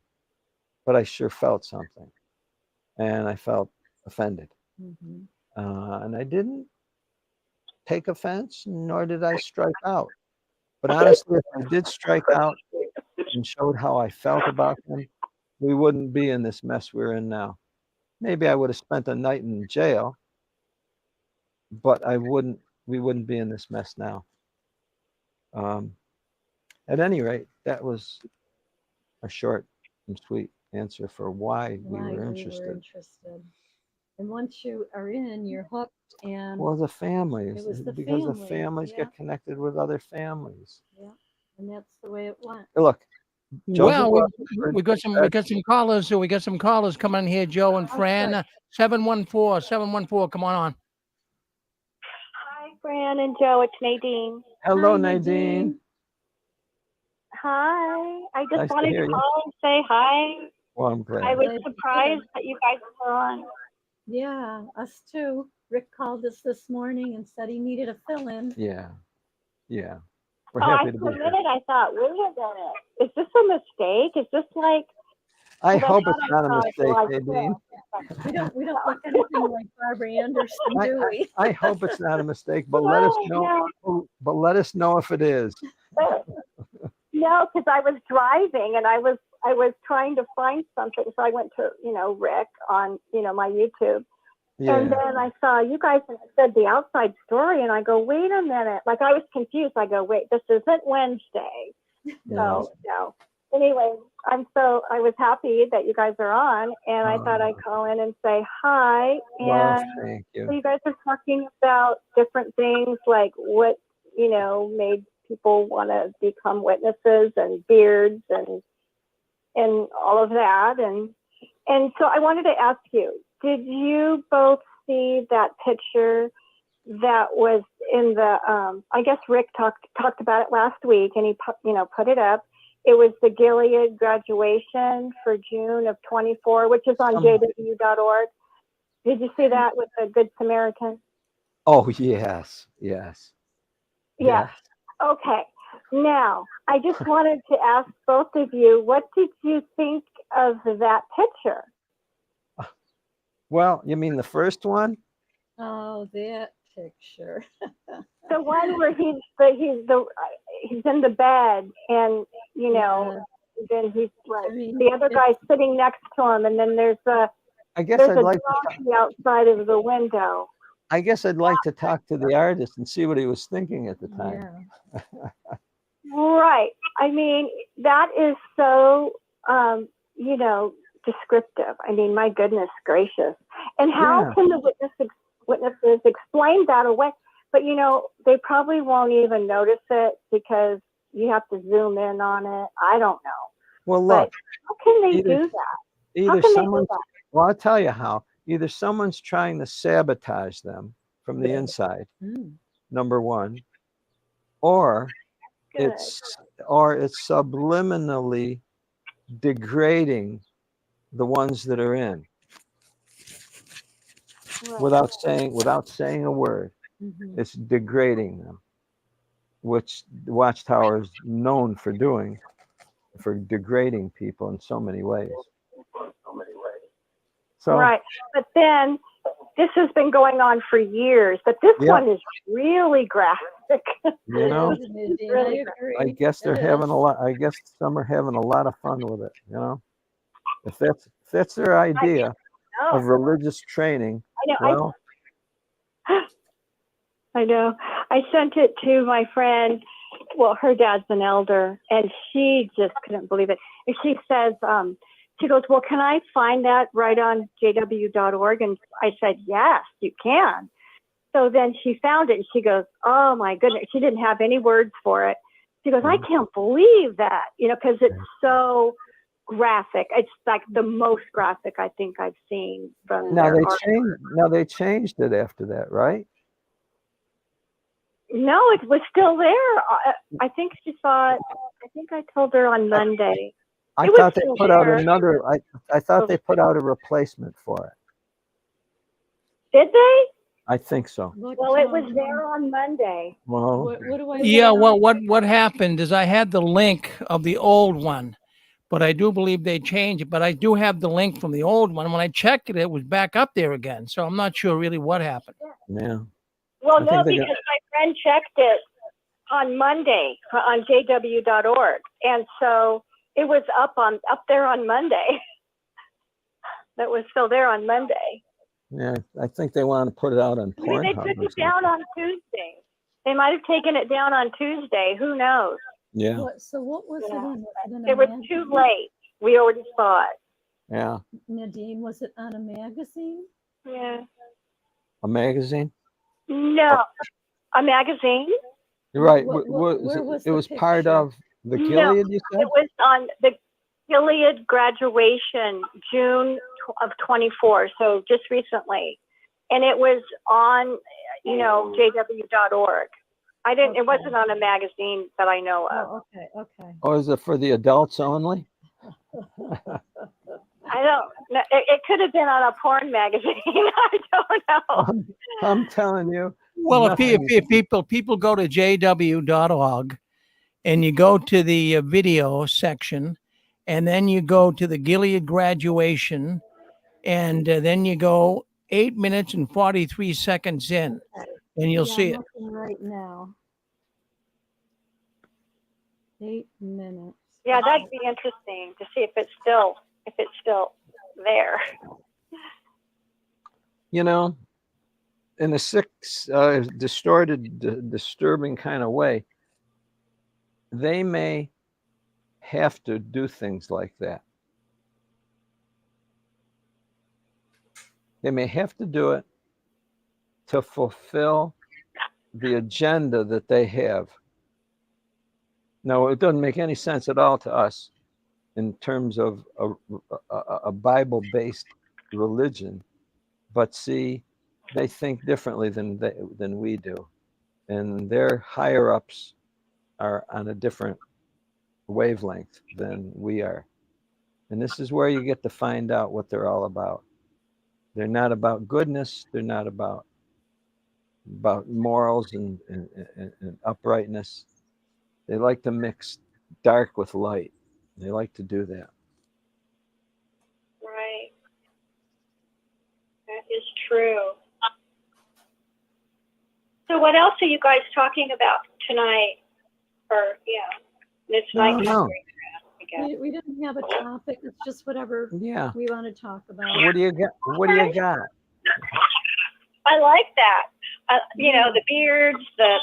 but I sure felt something. And I felt offended. Mm-hmm. And I didn't take offense, nor did I strike out. But honestly, if I did strike out and showed how I felt about them, we wouldn't be in this mess we're in now. Maybe I would have spent a night in jail, but we wouldn't be in this mess now. At any rate, that was a short and sweet answer for why we were interested. And once you are in, you're hooked. And well, the families, it was the because family. the families get connected with other families. Yeah, and that's the way it went. Look, well, we got some callers. So we got some callers coming in here, Joe and Fran. 714, come on. Hi, Fran and Joe. It's Nadine. Hello, Hi, Nadine. Hi. I just Nice to wanted hear to you. call and say hi. Well, I'm glad. I was surprised that you guys were on. Yeah, us too. Rick called us this morning and said he needed a fill-in. Yeah. We're Oh, happy I to be here. submitted. I thought, wait a minute. Is this a mistake? Is this like? I hope it's not a mistake, Nadine. We don't look anything like Barbara Anderson, do we? I hope it's not a mistake, but let us know. No. But let us know if it is. No, because I was driving and I was trying to find something, so I went to Rick on my YouTube, and then I saw you guys said the outside story, and I go, wait a minute, like I was confused. I go, wait, this isn't Wednesday. So no. Anyway, I was happy that you guys are on, and I thought I'd call in and say hi. And well, thank you. So you guys are talking about different things, like what made people want to become witnesses, and beards, and all of that, and so I wanted to ask you: did you both see that picture that was in the? I guess Rick talked about it last week, and he put it up. It was the Gilead graduation for June of 24, which is on JW.org. Did you see that with the Good Samaritan? Oh, yes. Yes. Okay. Now, I just wanted to ask both of you, what did you think of that picture? Well, you mean the first one? Oh, that picture. The one where he's in the bed, and then he's like the other guy's sitting next to him, and then there's a donkey outside of the window. I guess I'd like to talk to the artist and see what he was thinking at the time. Yeah. Right. I mean, that is so descriptive. I mean, my goodness gracious. And how can the witnesses explain that away? But they probably won't even notice it because you have to zoom in on it. I don't know. Well, look. But how can they do that? Well, I'll tell you how. Either someone's trying to sabotage them from the inside, number one, or it's subliminally degrading the ones that are in, without saying a word. It's degrading them, which the Watchtower is known for doing, for degrading people in so many ways. So, right, but then this has been going on for years, but this Yeah. one is really graphic. You know, It is, Nadine, really I great. agree. I guess they're It having is. a lot. I guess some are having a lot of fun with it. You know, if that's their idea No, of religious training, I know. well, I know. I sent it to my friend. Well, her dad's an elder, and she just couldn't believe it. And she says, she goes, well, can I find that right on JW.org? And I said, yes, you can. So then she found it, and she goes, oh my goodness. She didn't have any words for it. She goes, I can't believe that, you know, because it's so graphic. It's like the most graphic I think I've seen from now their they art. changed. Now they changed it after that, right? No, it was still there. I think she saw it. I think I told her on Monday. I It was thought they still put out there. another. I thought they put out a replacement for it. Did they? I think so. What, Well, it was there on Monday. Well, what do I Yeah, look well, on? what happened is I had the link of the old one, but I do believe they changed it. But I do have the link from the old one. When I checked it, it was back up there again. So I'm not sure really what happened. yeah. Well, I no, think they're because my friend checked it on Monday on JW.org, and so it was up there on Monday. That was still there on Monday. Yeah, I think they want to put it out on Maybe they Pornhub. took or it down something. on Tuesday. They might have taken it down on Tuesday. Who knows? Yeah, So what was Yeah. it in? Was it in a It was magazine? too late. We already saw it. yeah. Nadine, was it on a magazine? Yeah. A magazine. No, a magazine? You're right. Where was It the was part picture? of the No, Gilead, you said? it was on the Gilead graduation, June of 24, so just recently. And it was on, JW.org. It wasn't on a magazine that I know of. Oh, okay. Or is it for the adults only? I don't know. It could have been on a porn magazine. I don't know. I'm telling you. Well, nothing. if people go to jw.org and you go to the video section, and then you go to the Gilead graduation, and then you go 8 minutes and 43 seconds in, and you'll see I'm it. looking right now. 8 minutes. Yeah, that'd be interesting to see if it's still there. You know, in a sick, distorted, disturbing kind of way, they may have to do things like that. They may have to do it to fulfill the agenda that they have. Now, it doesn't make any sense at all to us in terms of a Bible-based religion, but see, they think differently than we do, and their higher ups are on a different wavelength than we are, and this is where you get to find out what they're all about. They're not about goodness. They're not about morals and uprightness. They like to mix dark with light. They like to do that. Right. That is true. So what else are you guys talking about tonight? This night? No. We didn't have a topic. It's just whatever Yeah. we want to talk about. What do you got? What do you got? I like that. The beards, the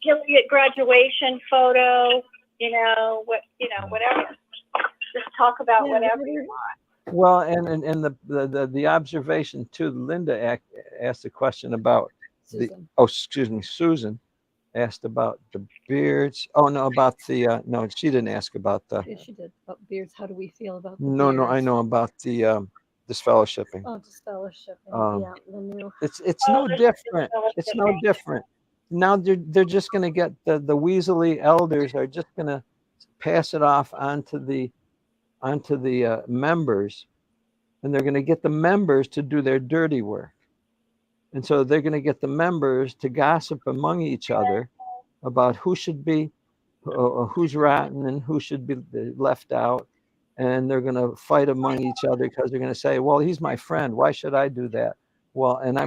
Gilead graduation photo, whatever. Just talk about whatever you want. Well, and the observation too. Linda asked a question about Susan. Susan asked about the beards. Oh no, about the no, she didn't ask about the. Yeah, she did. About beards. How do we feel about the No, I beards? know about the disfellowshipping. Oh, disfellowshipping. Yeah, the new. It's no different. It's no different. Now they're just going to get the Weasley elders are just going to pass it off onto the members, and they're going to get the members to do their dirty work. And so they're going to get the members to gossip among each other about who should be, who's rotten and who should be left out. And they're going to fight among each other because they're going to say, well, he's my friend. Why should I do that? Well, and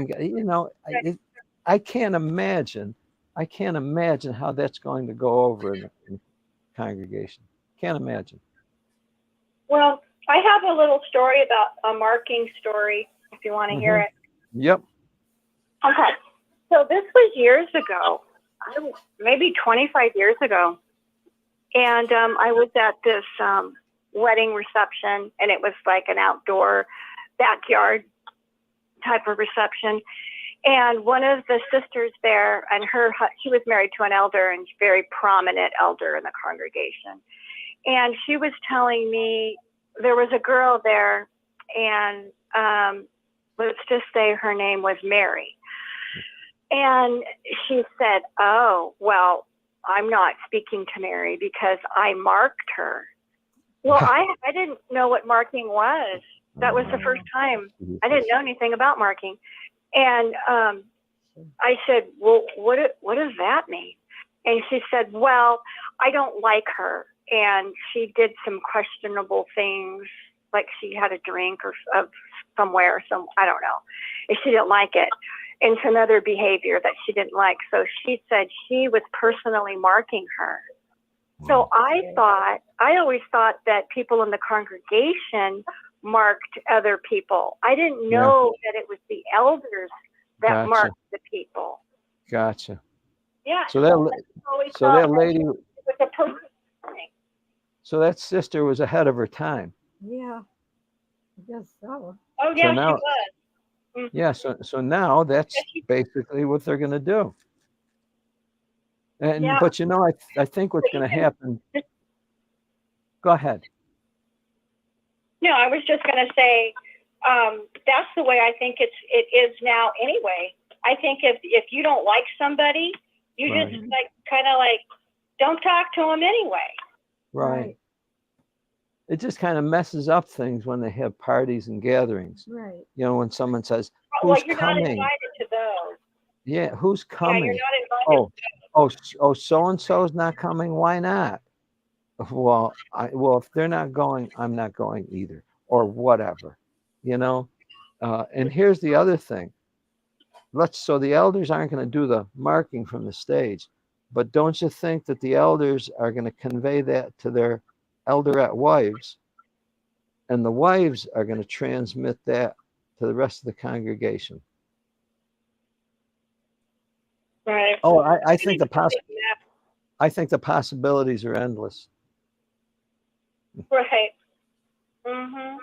I can't imagine how that's going to go over in the congregation. Can't imagine. Well, I have a little story about a marking story, if you want to hear it. Yep. Okay. So this was years ago, maybe 25 years ago. And I was at this wedding reception, and it was like an outdoor backyard type of reception. And one of the sisters there, and she was married to an elder, and very prominent elder in the congregation. And she was telling me there was a girl there, and let's just say her name was Mary. And she said, "Oh, well, I'm not speaking to Mary because I marked her." Well, I didn't know what marking was. That was the first time. I didn't know anything about marking. And I said, "Well, what does that mean?" And she said, "Well, I don't like her. And she did some questionable things, like she had a drink of somewhere, I don't know. And she didn't like it. And some other behavior that she didn't like. So she said she was personally marking her." So I always thought that people in the congregation marked other people. I didn't know that it was the elders that marked the people. Gotcha. Yeah. So that lady, it was a person thing. so that sister was ahead of her time. Yeah, I guess so. Oh yeah, now, she was. Mm-hmm. Yeah. So now that's basically what they're going to do. And but I think what's going to happen. Go ahead. No, I was just going to say that's the way I think it is now. Anyway, I think if you don't like somebody, you just kind of don't talk to them anyway. Right. It just kind of messes up things when they have parties and gatherings. Right. When someone says, "Who's you're coming?" not invited to those. Yeah, who's coming? Yeah, you're not invited. Oh, so and so's not coming. Why not? Well, if they're not going, I'm not going either, or whatever. And here's the other thing. So the elders aren't going to do the marking from the stage, but don't you think that the elders are going to convey that to their elderette wives, and the wives are going to transmit that to the rest of the congregation? Right. Oh, I think the possibilities are endless. Right. Mhm.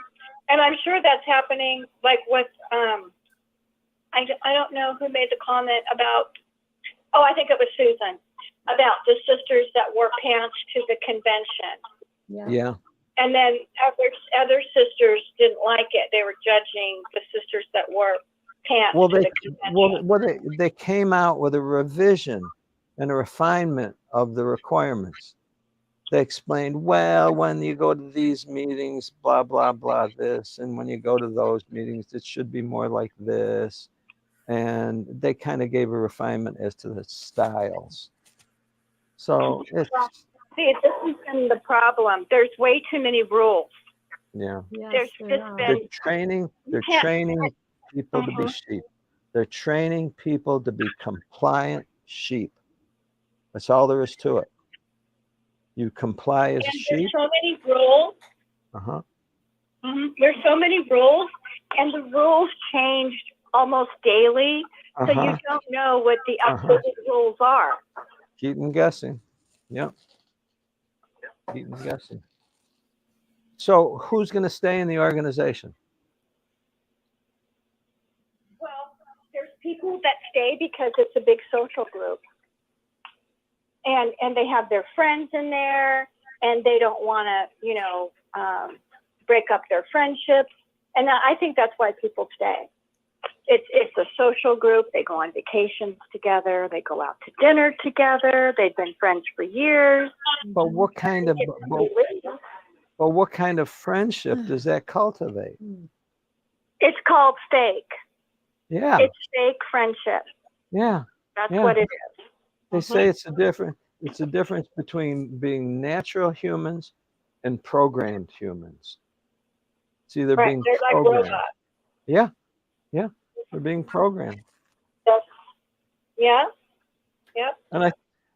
And I'm sure that's happening, like with I don't know who made the comment about. Oh, I think it was Susan, about the sisters that wore pants to the convention. Yeah. And then other sisters didn't like it. They were judging the sisters that wore pants to the convention. They came out with a revision and a refinement of the requirements. They explained, well, when you go to these meetings, blah, blah, blah, this. And when you go to those meetings, it should be more like this. And they kind of gave a refinement as to the styles. So this has been the problem. There's way too many rules. Yeah. There's just been, they're training people to be sheep. They're training people to be compliant sheep. That's all there is to it. You comply as a sheep. There's so many rules. There's so many rules, and the rules changed almost daily, so you don't know what the absolute rules are. Keep them guessing. Yep. Keep them guessing. So who's going to stay in the organization? Well, there's people that stay because it's a big social group. And they have their friends in there, and they don't want to, break up their friendships. And I think that's why people stay. It's a social group. They go on vacations together. They go out to dinner together. They've been friends for years. But what kind of friendship does that cultivate? It's called fake. Yeah. It's fake friendship. Yeah. That's what it is. They say it's a difference between being natural humans and programmed humans. It's either being they're like programmed. robots. Yeah. We're being programmed. That's, yeah. Yep.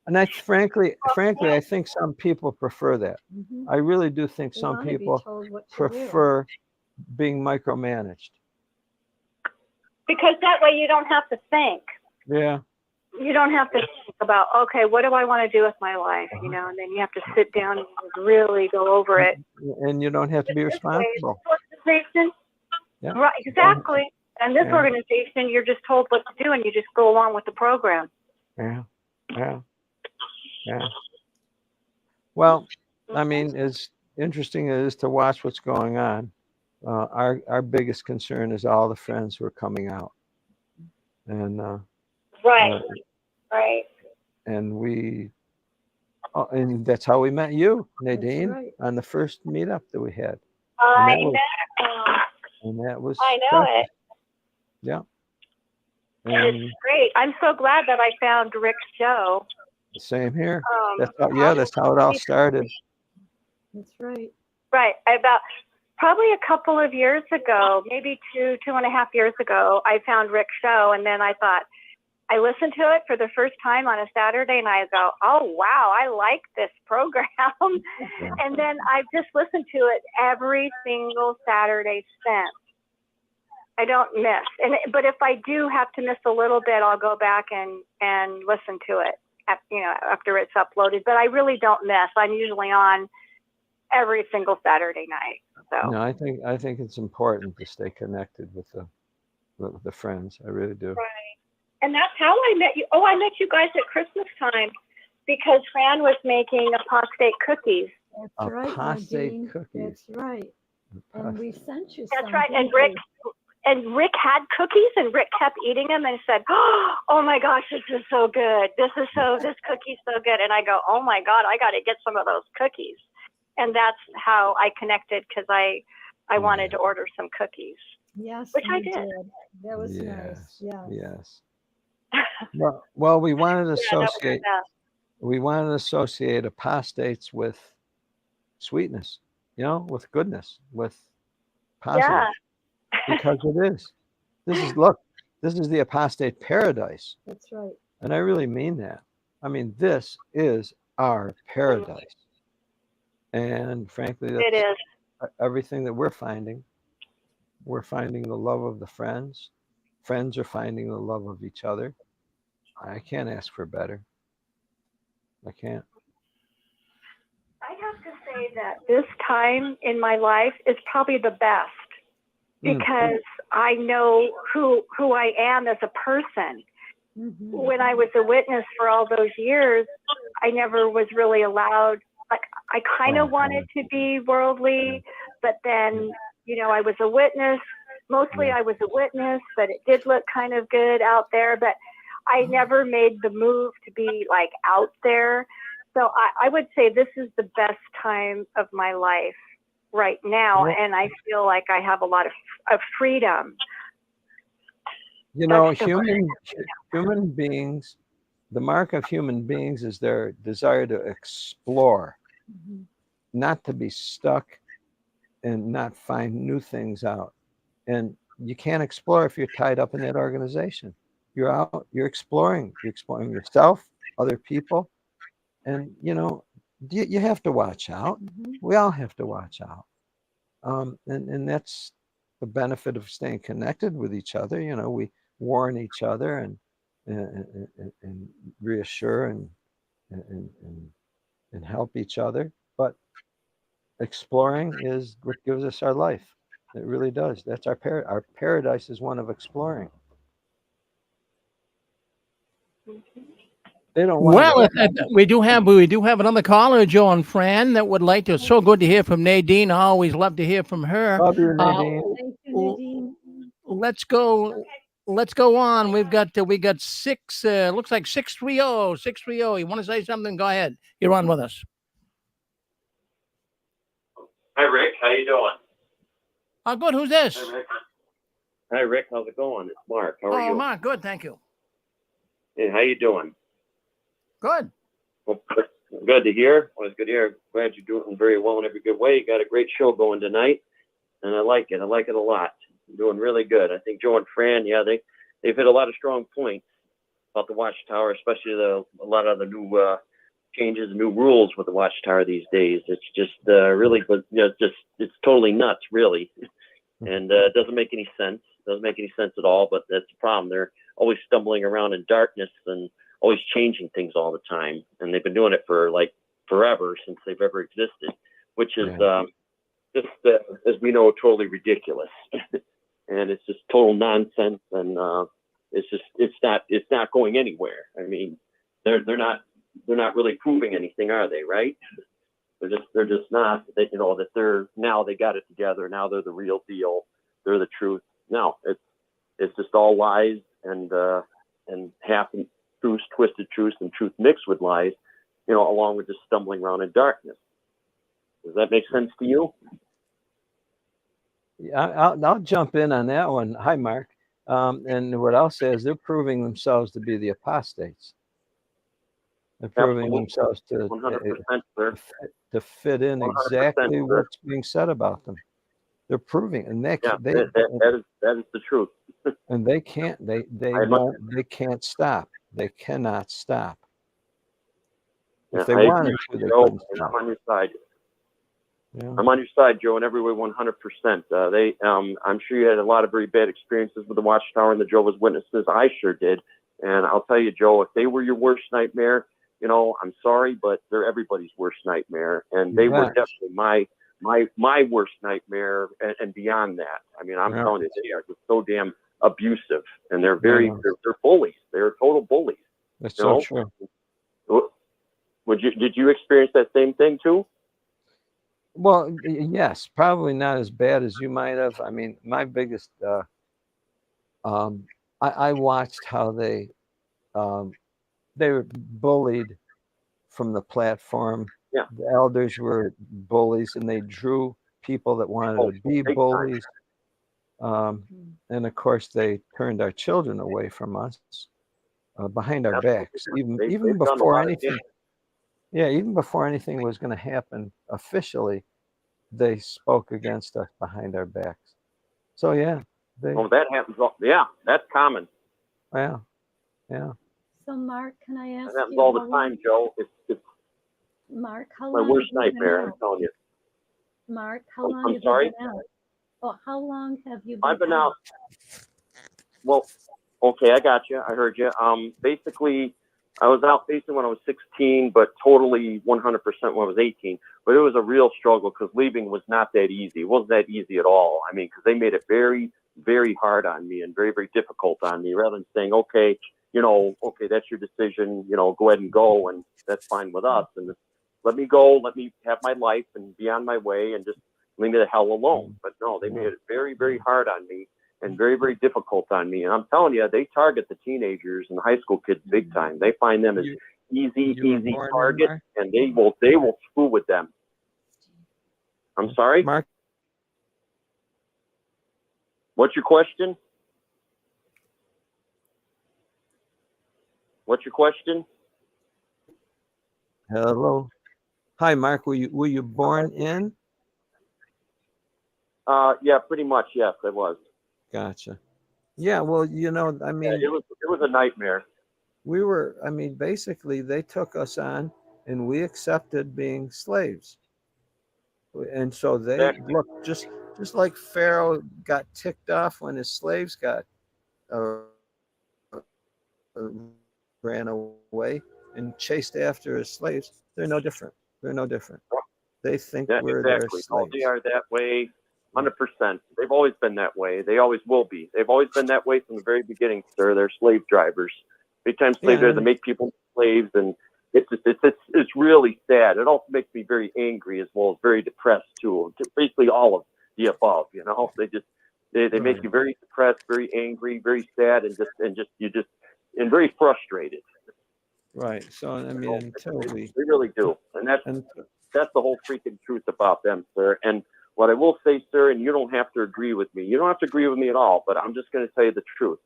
And I frankly, I think some people prefer that. Mhm. I really do think They some wanna be people told what to do. prefer being micromanaged. Because that way you don't have to think. Yeah. You don't have to think about, okay, what do I want to do with my life? You know, and then you have to sit down and really go over it. And you don't have to be This way, responsible. this organization, Yeah. right, exactly. And this Yeah. organization, you're just told what to do and you just go along with the program. Yeah. Yeah. Yeah. Well, I mean, as interesting as it is to watch what's going on, our biggest concern is all the friends who are coming out. And Right. Right. and we and that's how we met you, Nadine, right. on the first meetup that we had. I that was- know. And that was I know special. it. Yeah. And It's great. I'm so glad that I found Rick's show. same here. Um, That's how it all started. That's right. Right. About probably a couple of years ago, maybe two and a half years ago, I found Rick's show, and then I thought, I listened to it for the first time on a Saturday, and I go, oh, wow, I like this program. And then I've just listened to it every single Saturday since. I don't miss. But if I do have to miss a little bit, I'll go back and listen to it, after it's uploaded. But I really don't miss. I'm usually on every single Saturday night. So No, I think it's important to stay connected with the friends. I really do. Right. And that's how I met you. Oh, I met you guys at Christmas time because Fran was making apostate cookies. That's right, Apostate Nadine. cookies. That's right. And we sent you That's some. right. And didn't Rick had cookies, and Rick kept eating them and said, "Oh my gosh, this is so good. This cookie's so good." And I go, "Oh my God, I got to get some of those cookies." And that's how I connected because I wanted to order some cookies. we? Yes, Which I we did. That was nice. Yeah. Yes. Well, we wanted to Yeah, that was the associate. best. We wanted to associate apostates with sweetness, with goodness, with positive, Yeah. because it is. This is the apostate paradise. That's right. And I really mean that. I mean, this is our paradise. And frankly, It that's is. everything that we're finding. We're finding the love of the friends. Friends are finding the love of each other. I can't ask for better. I can't. I have to say that this time in my life is probably the best because I know who I am as a person. Mhm. When I was a witness for all those years, I never was really allowed. Like, I kind of wanted to be worldly, but then, I was a witness. Mostly I was a witness, but it did look kind of good out there. But I never made the move to be like out there. So I would say this is the best time of my life right now. And I feel like I have a lot of freedom. Human beings, the mark of human beings is their desire to explore, not to be stuck and not find new things out. And you can't explore if you're tied up in that organization. You're out, you're exploring yourself, other people. And, you have to watch out. We all have to watch out. And that's the benefit of staying connected with each other. We warn each other and reassure and help each other. But exploring is what gives us our life. It really does. That's our paradise is one of exploring. They don't want Well, we do have another caller, Joe and Fran, that would like to. It's so good to hear from Nadine. I always love to hear from her. Love you, Nadine. Thank you, Nadine. Let's go on. We got six. Looks like 630. 630. You want to say something? Go ahead. You're on with us. Hi, Rick. How you doing? Good. Who's this? Hi, Rick. How's it going? It's Mark. How are you? Mark. Good. Thank you. Hey, how you doing? Good. Well, good to hear. Well, it's good to hear. Glad you're doing very well in every good way. You got a great show going tonight, and I like it. I like it a lot. doing really good. I think Joe and Fran, yeah, they've hit a lot of strong points about the Watchtower, especially a lot of the new changes, new rules with the Watchtower these days. It's just really, but it's totally nuts, really, and it doesn't make any sense. Doesn't make any sense at all. But that's the problem. They're always stumbling around in darkness and always changing things all the time, and they've been doing it for like forever since they've ever existed, which is just as we know, totally ridiculous, and it's just total nonsense, and it's not going anywhere. I mean, they're not really proving anything, are they? Right? They're just not. That they got it together. Now they're the real deal. They're the truth. No, it's just all lies and half truths, twisted truths, and truth mixed with lies. Along with just stumbling around in darkness. Does that make sense to you? Yeah, I'll jump in on that one. Hi, Mark. And what I'll say is they're proving themselves to be the apostates. They're proving themselves to 100%, sir. to fit in exactly what's being said about them. They're proving, and that is the truth. And they can't. They can't stop. They cannot stop. If they wanted to, they couldn't stop. I'm on your side. Yeah. I'm on your side, Joe, in every way, 100%. I'm sure you had a lot of very bad experiences with the Watchtower and the Jehovah's Witnesses. I sure did. And I'll tell you, Joe, if they were your worst nightmare, I'm sorry, but they're everybody's worst nightmare. And they were definitely my worst nightmare and beyond that. I mean, I'm telling you, they are just so damn abusive, and they're they're bullies. They're total bullies. That's so true. Did you experience that same thing too? Well, yes, probably not as bad as you might have. I mean, my biggest, I watched how they were bullied from the platform. Yeah. The elders were bullies, and they drew people that wanted to be bullies. And of course, they turned our children away from us behind our backs, even before anything. Yeah, even before anything was going to happen officially, they spoke against us behind our backs. So yeah, that happens. Yeah, that's common. Yeah. So Mark, can I ask that happens you all the time, Joe. It's Mark, how my long worst have you nightmare. been I'm out? telling you. Mark, how long I'm have sorry? you been out? Oh, how long have you been I've been out. Well, okay, I got you. I heard you. Basically, I was out basically when I was 16, but totally 100% when I was 18. But it was a real struggle because leaving was not that easy. It wasn't that easy at all. I mean, because they made it very, very hard on me and very, very difficult on me. Rather than saying, okay, okay, that's your decision. Go ahead and go, and that's fine with us. And let me go. Let me have my life and be on my way, and just leave me the hell alone. But no, they made it very, very hard on me. And very, very difficult on me. And I'm telling you, they target the teenagers and the high school kids big time. They find them as easy target, and they will screw with them. I'm sorry? Mark? What's your question? Hello. Hi, Mark. Were you born in? Yeah, pretty much. Yes, I was. Gotcha. Yeah, well, I mean, it was a nightmare. We were, I mean, basically they took us on and we accepted being slaves. And so they look just like Pharaoh got ticked off when his slaves got ran away and chased after his slaves. They're no different. They think we're their slaves. Oh, they are that way. 100%. They've always been that way. They always will be. They've always been that way from the very beginning, sir. They're slave drivers. Big time slave drivers. They make people slaves, and it's really sad. It also makes me very angry as well as very depressed too. Basically all of the above. They make you very depressed, very angry, very sad, and very frustrated. Right. So I mean, they really do, and that's the whole freaking truth about them, sir. And what I will say, sir, and you don't have to agree with me. You don't have to agree with me at all, but I'm just going to tell you the truth.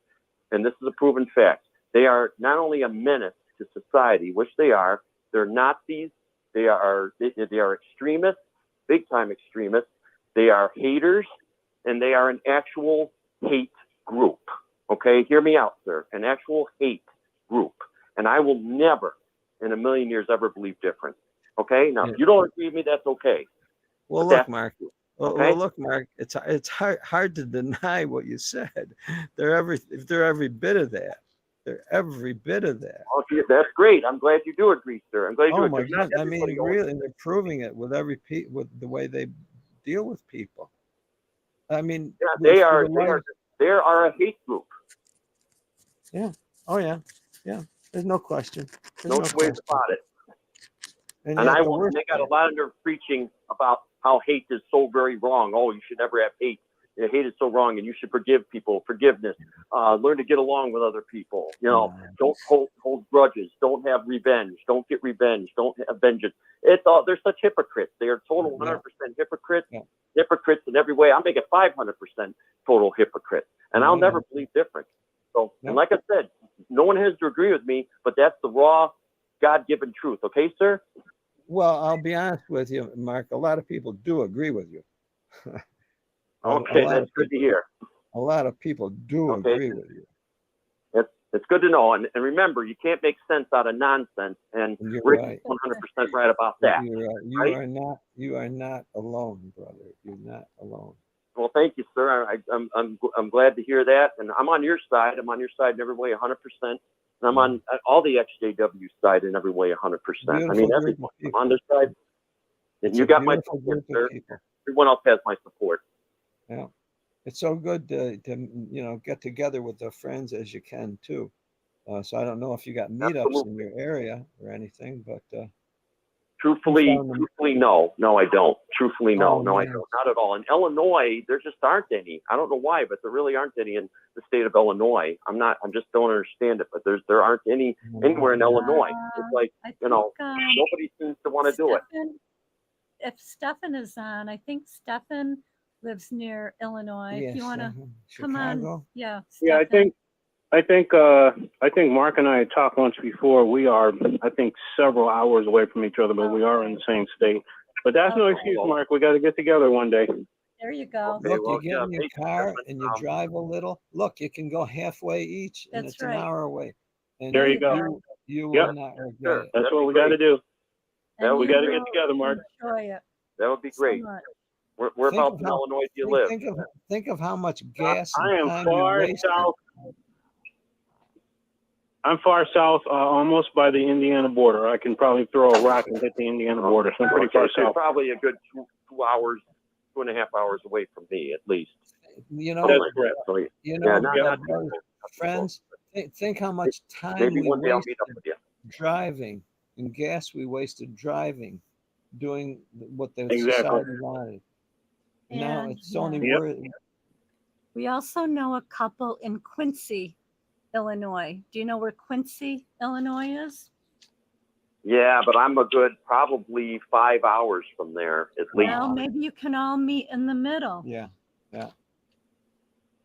And this is a proven fact. They are not only a menace to society, which they are. They're Nazis. They are extremists, big time extremists. They are haters. and they are an actual hate group. Okay, hear me out, sir. An actual hate group, and I will never, in a million years, ever believe different. Okay, now if you don't agree with me, that's okay. Well, But look, Mark. Well, look, Mark. It's hard to deny what you said. They're every bit of that. They're every bit of that. Okay, that's great. I'm glad you do agree, sir. I'm glad you do Oh agree. my God! I mean, really, they're proving it with with the way they deal with people. I mean, yeah, they are a hate group. Yeah. Oh yeah. Yeah. There's no question. No two ways about it. And they got a lot of nerve preaching about how hate is so very wrong. Oh, you should never have hate. Hate is so wrong, and you should forgive people. Forgiveness. Learn to get along with other people. You know, don't hold grudges. Don't have revenge. Don't get revenge. Don't have vengeance. It's all. They're such hypocrites. They are total 100% hypocrites. Yeah. Hypocrites in every way. I make it 500% total hypocrite, and I'll never believe different. So, and like I said, no one has to agree with me, but that's the raw, God-given truth. Okay, sir? Well, I'll be honest with you, Mark. A lot of people do agree with you. Okay, that's good to hear. A lot of people do agree with you. It's good to know. And remember, you can't make sense out of nonsense. And Rick is 100% right about that. You are not alone, brother. You're not alone. Well, thank you, sir. I'm glad to hear that. And I'm on your side. I'm on your side in every way, 100%. And I'm on all the XJW side in every way, 100%. I mean, everyone. I'm on their side. And you got my support, sir. Everyone else has my support. Yeah. It's so good to get together with the friends as you can too. So I don't know if you got meetups in your area or anything, but truthfully, no, I don't. Truthfully, no, I don't. Not at all. In Illinois, there just aren't any. I don't know why, but there really aren't any in the state of Illinois. I just don't understand it, but there aren't any anywhere in Illinois. It's like, nobody seems to want to do it. If Stefan is on, I think Stefan lives near Illinois. If you want to come on, yeah. Stefan. I think Mark and I had talked once before. We are, I think, several hours away from each other, but we are in the same state. But that's no excuse, Mark. We got to get together one day. There you go. Look, you get in your car and you drive a little. Look, you can go halfway each, and it's an hour away. And there you go. You will not regret it. That's what we got to do. We got to get together, Mark. That would be great. Whereabouts in Illinois do you live? Think of how much gas I am far south. I'm far south, almost by the Indiana border. I can probably throw a rock and hit the Indiana border. So I'm pretty far south. Probably a good 2 hours, 2.5 hours away from me, at least. That's correct. Friends, think how much time we wasted driving and gas we wasted driving, doing what the society wanted. Now it's only worth. We also know a couple in Quincy, Illinois. Do you know where Quincy, Illinois is? Yeah, but I'm a good probably 5 hours from there at least. Well, maybe you can all meet in the middle. Yeah.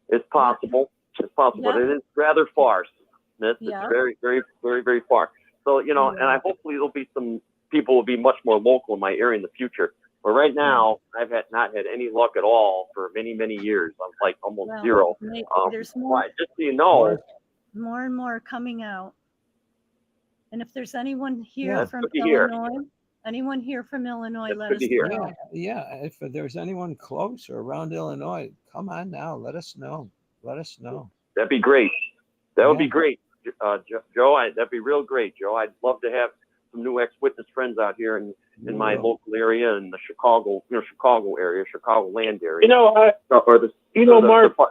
It's possible. But it is rather far. It's very, very, very, very far. So, and I hopefully there'll be some people will be much more local in my area in the future. But right now, I've not had any luck at all for many, many years. I'm like almost zero. There's more. Just so you know. More and more coming out. And if there's anyone here from Illinois, let us know. Yeah, if there's anyone close or around Illinois, come on now. Let us know. That'd be great. That would be great, Joe. That'd be real great, Joe. I'd love to have some new ex-witness friends out here in my local area, in the Chicago area, Chicagoland area. Mark,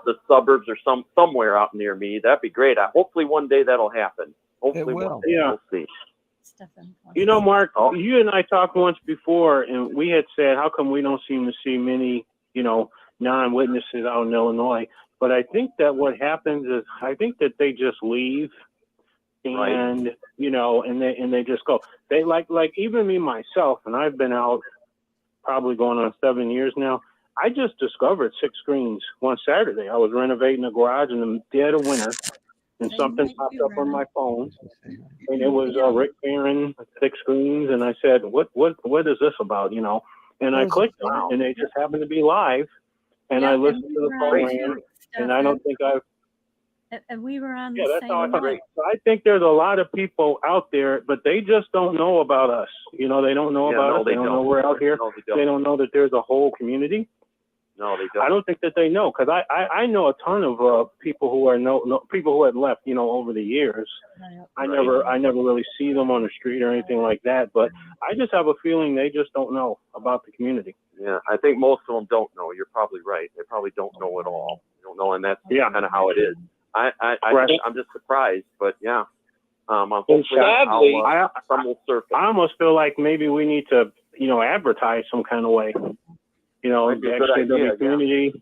the suburbs or somewhere out near me. That'd be great. Hopefully one day that'll happen. Hopefully it will. One day we'll see. Mark, you and I talked once before, and we had said, how come we don't seem to see many, non-witnesses out in Illinois? But I think that what happens is, I think that they just leave, and and they just go. They like even me myself, and I've been out probably going on 7 years now. I just discovered 6 screens one Saturday. I was renovating a garage in the dead of winter, and something popped up on my phone, and it was Rick Farron, 6 screens, and I said, "What is this about?" And I clicked on it, and they just happened to be live. and Yeah, I and listen we to the were on program, too, and I don't Stefan. think I've. And we were on Yeah, the that's how I same feel. night. So I think there's a lot of people out there, but they just don't know about us. You know, they don't know Yeah, about no, us. They they don't know don't. we're out here. No, they They don't. don't know that there's a whole community. No, they I don't. don't think that they know, because I know a ton of people who are people who had left, you know, over the years. I never really see them on the street or anything like that, but I just have a feeling they just don't know about the community. Yeah, I think most of them don't know. You're probably right. They probably don't know at all. They don't know, and that's Yeah. kind of how it is. Right. I'm just surprised, but yeah. And Hopefully sadly, some will surface. I almost feel like maybe we need to, you know, advertise some kind of way. You know, Might be the a good XJW idea, community,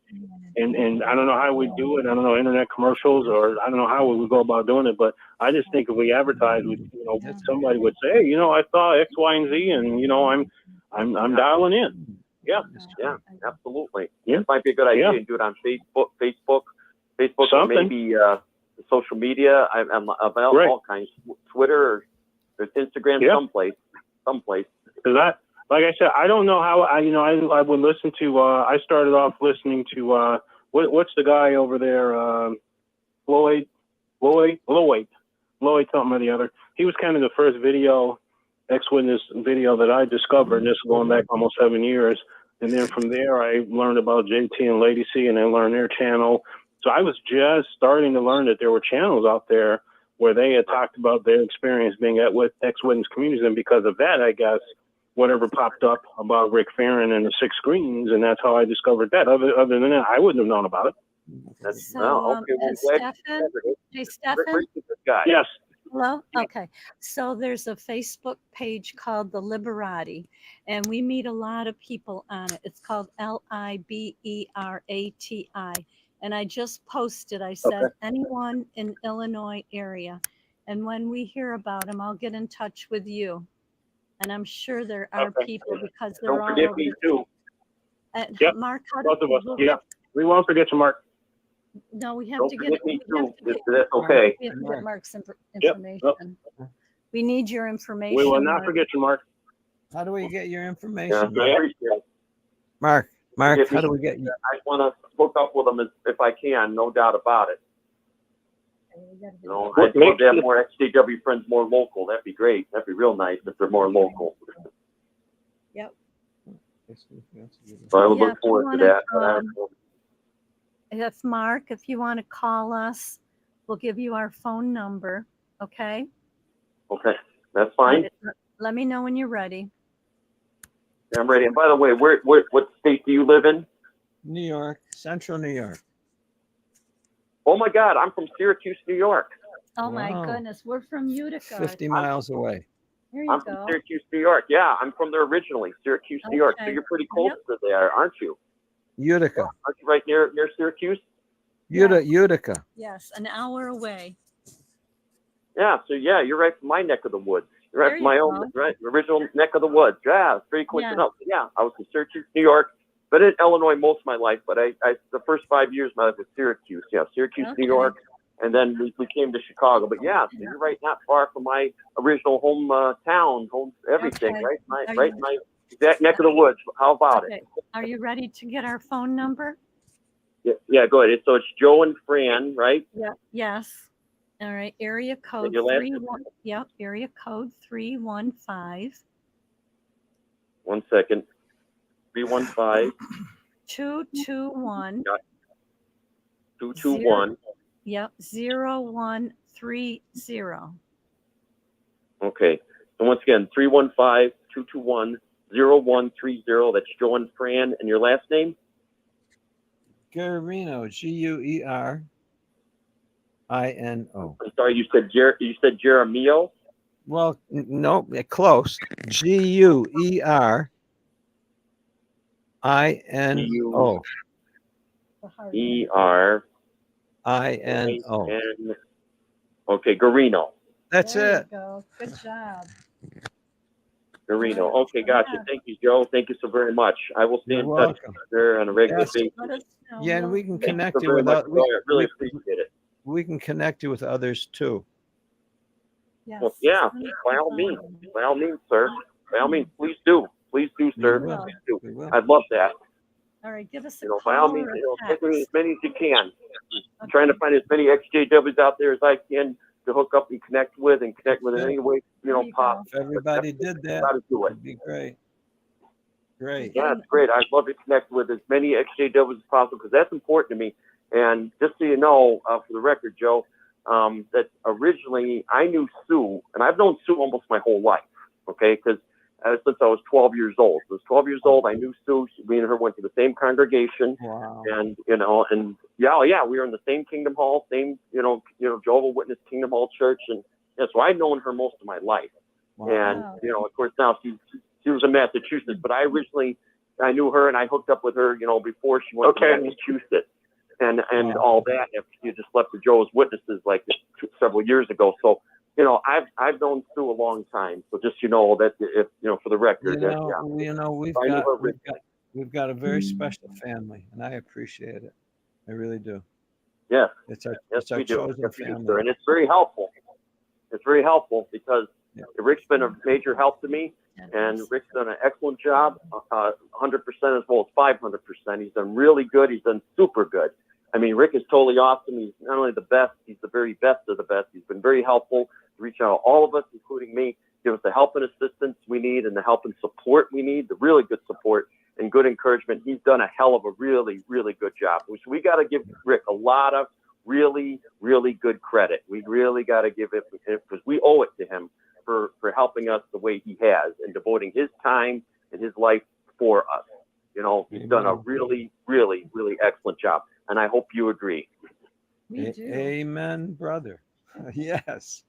and I don't know how we do it. I don't know, internet commercials, or I don't know how we would go about doing it. But I just think if we advertise, we, you know, somebody would say, hey, you know, I saw X, Y, and Z, and you know, I'm dialing in. Yeah. Yeah, absolutely. Yeah. It might be a good idea Yeah. to do it on Facebook, or Something. maybe social media. I'm about Right. all kinds. Twitter, or Instagram, Yeah. someplace. Because like I said, I don't know how I would listen to. I started off listening to what's the guy over there, Floyd something or the other. He was kind of the first ex-witness video that I discovered, and this is going back almost 7 years. And then from there, I learned about JT and Lady C, and then learned their channel. So I was just starting to learn that there were channels out there where they had talked about their experience being at ex-witness communities, and because of that, I guess whatever popped up about Rick Farron and the 6 screens, and that's how I discovered that. Other than that, I wouldn't have known about it. That's So, okay. Well, Stefan, hey, Stefan. Rick's a good guy. Yes. Hello? Okay. So there's a Facebook page called The Liberati, and we meet a lot of people on it. It's called LIBERATI. And I just posted, I said, anyone in Illinois area. And when we hear about them, I'll get in touch with you. And I'm sure there are people because they're Don't all forget over. me too. Yep. Mark, how Both of us. we'll Yeah. get- We won't forget you, Mark. No, we have Don't to get forget it. me We have too. to get- That's okay. we have to get Mark's Yep. information. We need your information. We will not Mark. forget you, Mark. How do we get your Yeah, information? I appreciate it. Mark, If how you- do we get you? I want to hook up with them if I can, no doubt about it. We gotta You get know, it. What I'd love makes to have you- more XJW friends more local. That'd be great. That'd be real nice if they're more local. Yep. So I would Yeah, look if you forward to wanna, that. But I don't know. If Mark, if you want to call us, we'll give you our phone number. Okay. Okay, that's fine. Let me know when you're ready. I'm ready. And by the way, what state do you live in? New York, Central New York. Oh my God, I'm from Syracuse, New York. Oh my Wow. goodness, we're from Utica. 50 miles away. Here you I'm go. from Syracuse, New York. Yeah, I'm from there originally, Syracuse, New York. So Okay. you're pretty close Yep. to there, aren't you? Utica. Aren't you right near Syracuse? Utica. Yes, an hour away. Yeah. So yeah, you're right from my neck of the woods. You're right There from my you own go. right original neck of the woods. Yeah, it's pretty coincidental. Yeah, I was in Syracuse, New York, but in Illinois most of my life. But I the first 5 years of my life was Syracuse. Yeah, Syracuse, Okay. New York, and then we came to Chicago. But yeah, so you're right not far from my original home town, home everything. Okay. Right, Are right you- in my exact neck of the woods. How about it? Okay. Are you ready to get our phone number? Yeah, go ahead. So it's Joe and Fran, right? Yeah. Yes. All right. Area code your last 31. Yep. Area code 315 1 second. 315 221. 221. Yep. 0130. Okay. So once again, 315-221-0130. That's Joe and Fran. And your last name? Guerino, Guerino. I'm sorry, you said Jeremio? Well, no, close. Guerino. ER. INO. Okay, Guerino. That's There it. you go. Good job. Guerino. Okay, gotcha. Yeah. Thank you, Joe. Thank you so very much. I will stay You're in touch welcome. there on a regular Yes. basis. Let us know. Yeah, and we can Thank you connect so you very with much, others. Joe. I really appreciate it. We can connect you with others too. Yes. Well, yeah, Let me by all find means. them. By all means, sir. By all means, please do. Please do, sir. will. Please do. We will. I'd love that. All right, give us a By all call means, or a take me as text. many as you can. I'm Okay. trying to find as many XJWs out there as I can to hook up and connect with in any way, There you possible. If everybody did that, Got to do it. it'd be great. Great. Yeah, it's great. I'd love to connect with as many XJWs as possible because that's important to me. And just so you know, for the record, Joe, that originally I knew Sue, and I've known Sue almost my whole life, okay? Because since I was 12 years old. So I was 12 years old. I knew Sue. Me and her went to the same congregation. Wow. And, yeah, we were in the same Kingdom Hall, same, Jehovah Witness Kingdom Hall Church. And so I've known her most of my life. Wow. And, of course, now she was in Massachusetts, but I knew her and I hooked up with her, before she went to Massachusetts and all that. After she just left the Jehovah's Witnesses like several years ago. So, I've known Sue a long time. So just, that if, for the record, we've got a very special family and I appreciate it. I really do. Yes. It's our we do. chosen Yes, we do, family. sir. And it's very helpful. It's very helpful because Rick's been a major help to me. And Rick's done an excellent job, 100% as well as 500%. He's done really good. He's done super good. I mean, Rick is totally awesome. He's not only the best, he's the very best of the best. He's been very helpful to reach out to all of us, including me, give us the help and assistance we need and the help and support we need, the really good support and good encouragement. He's done a hell of a really, really good job. So we got to give Rick a lot of really, really good credit. We really got to give it because we owe it to him for helping us the way he has and devoting his time and his life for us. He's done a really, really, really excellent job. And I hope you agree. We do. Amen, brother. Yes.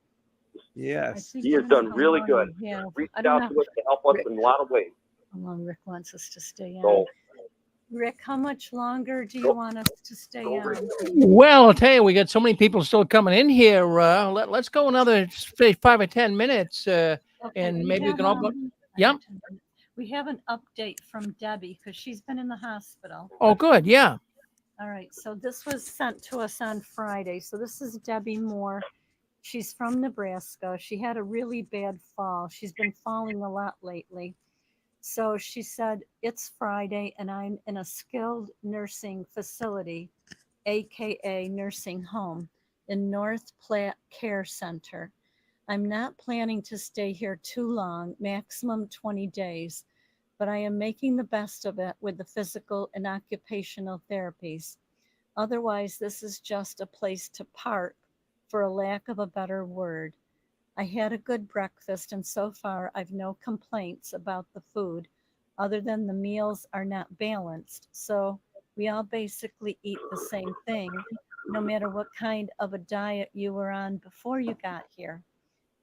Yes. He has done really good. Yeah. Reached out to us to help us in a lot of ways. How long Rick wants us to stay on. So, Rick, how much longer do you want us to stay on? Well, I'll tell you, we got so many people still coming in here. Let's go another 5 or 10 minutes, and maybe we can all go. Yep. We have an update from Debbie because she's been in the hospital. Oh, good. Yeah. All right. So this was sent to us on Friday. So this is Debbie Moore. She's from Nebraska. She had a really bad fall. She's been falling a lot lately. So she said, it's Friday and I'm in a skilled nursing facility, AKA nursing home, in North Platte Care Center. I'm not planning to stay here too long, maximum 20 days, but I am making the best of it with the physical and occupational therapies. Otherwise, this is just a place to park, for a lack of a better word. I had a good breakfast, and so far I've no complaints about the food, other than the meals are not balanced. So we all basically eat the same thing, no matter what kind of a diet you were on before you got here.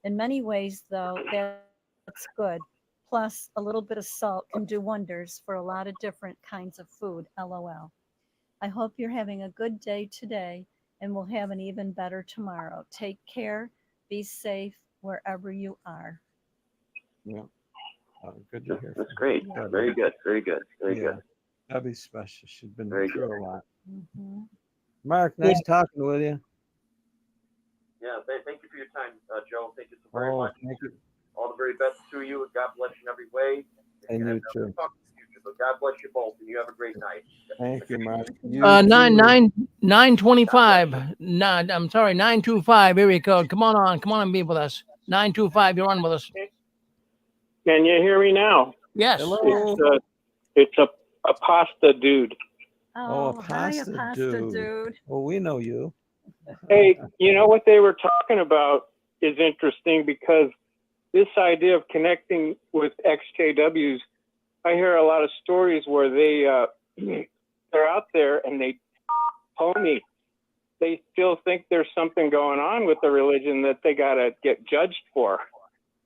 In many ways, though, that's good. Plus, a little bit of salt can do wonders for a lot of different kinds of food, LOL. I hope you're having a good day today, and we'll have an even better tomorrow. Take care. Be safe wherever you are. Yeah. Good to hear. That's great. Yeah. Very good. Very good. Very good. That'd be special. She's been very through good. a lot. Mm-hmm. Mark, nice talking with you. Yeah, thank you for your time, Joe. Thank you so very much. Thank you. All the very best to you. God bless you in every way. And you too. We'll talk in the future, but God bless you both, and you have a great night. Thank you, Mark. 925. 925 area code. Come on and be with us. 925. You're on with us. Can you hear me now? Yes. Hello. It's a pasta dude. Oh, a hi, pasta dude. Well, we know you. Hey, you know what they were talking about is interesting because this idea of connecting with XJWs, I hear a lot of stories where they're out there and they pony. They still think there's something going on with the religion that they got to get judged for.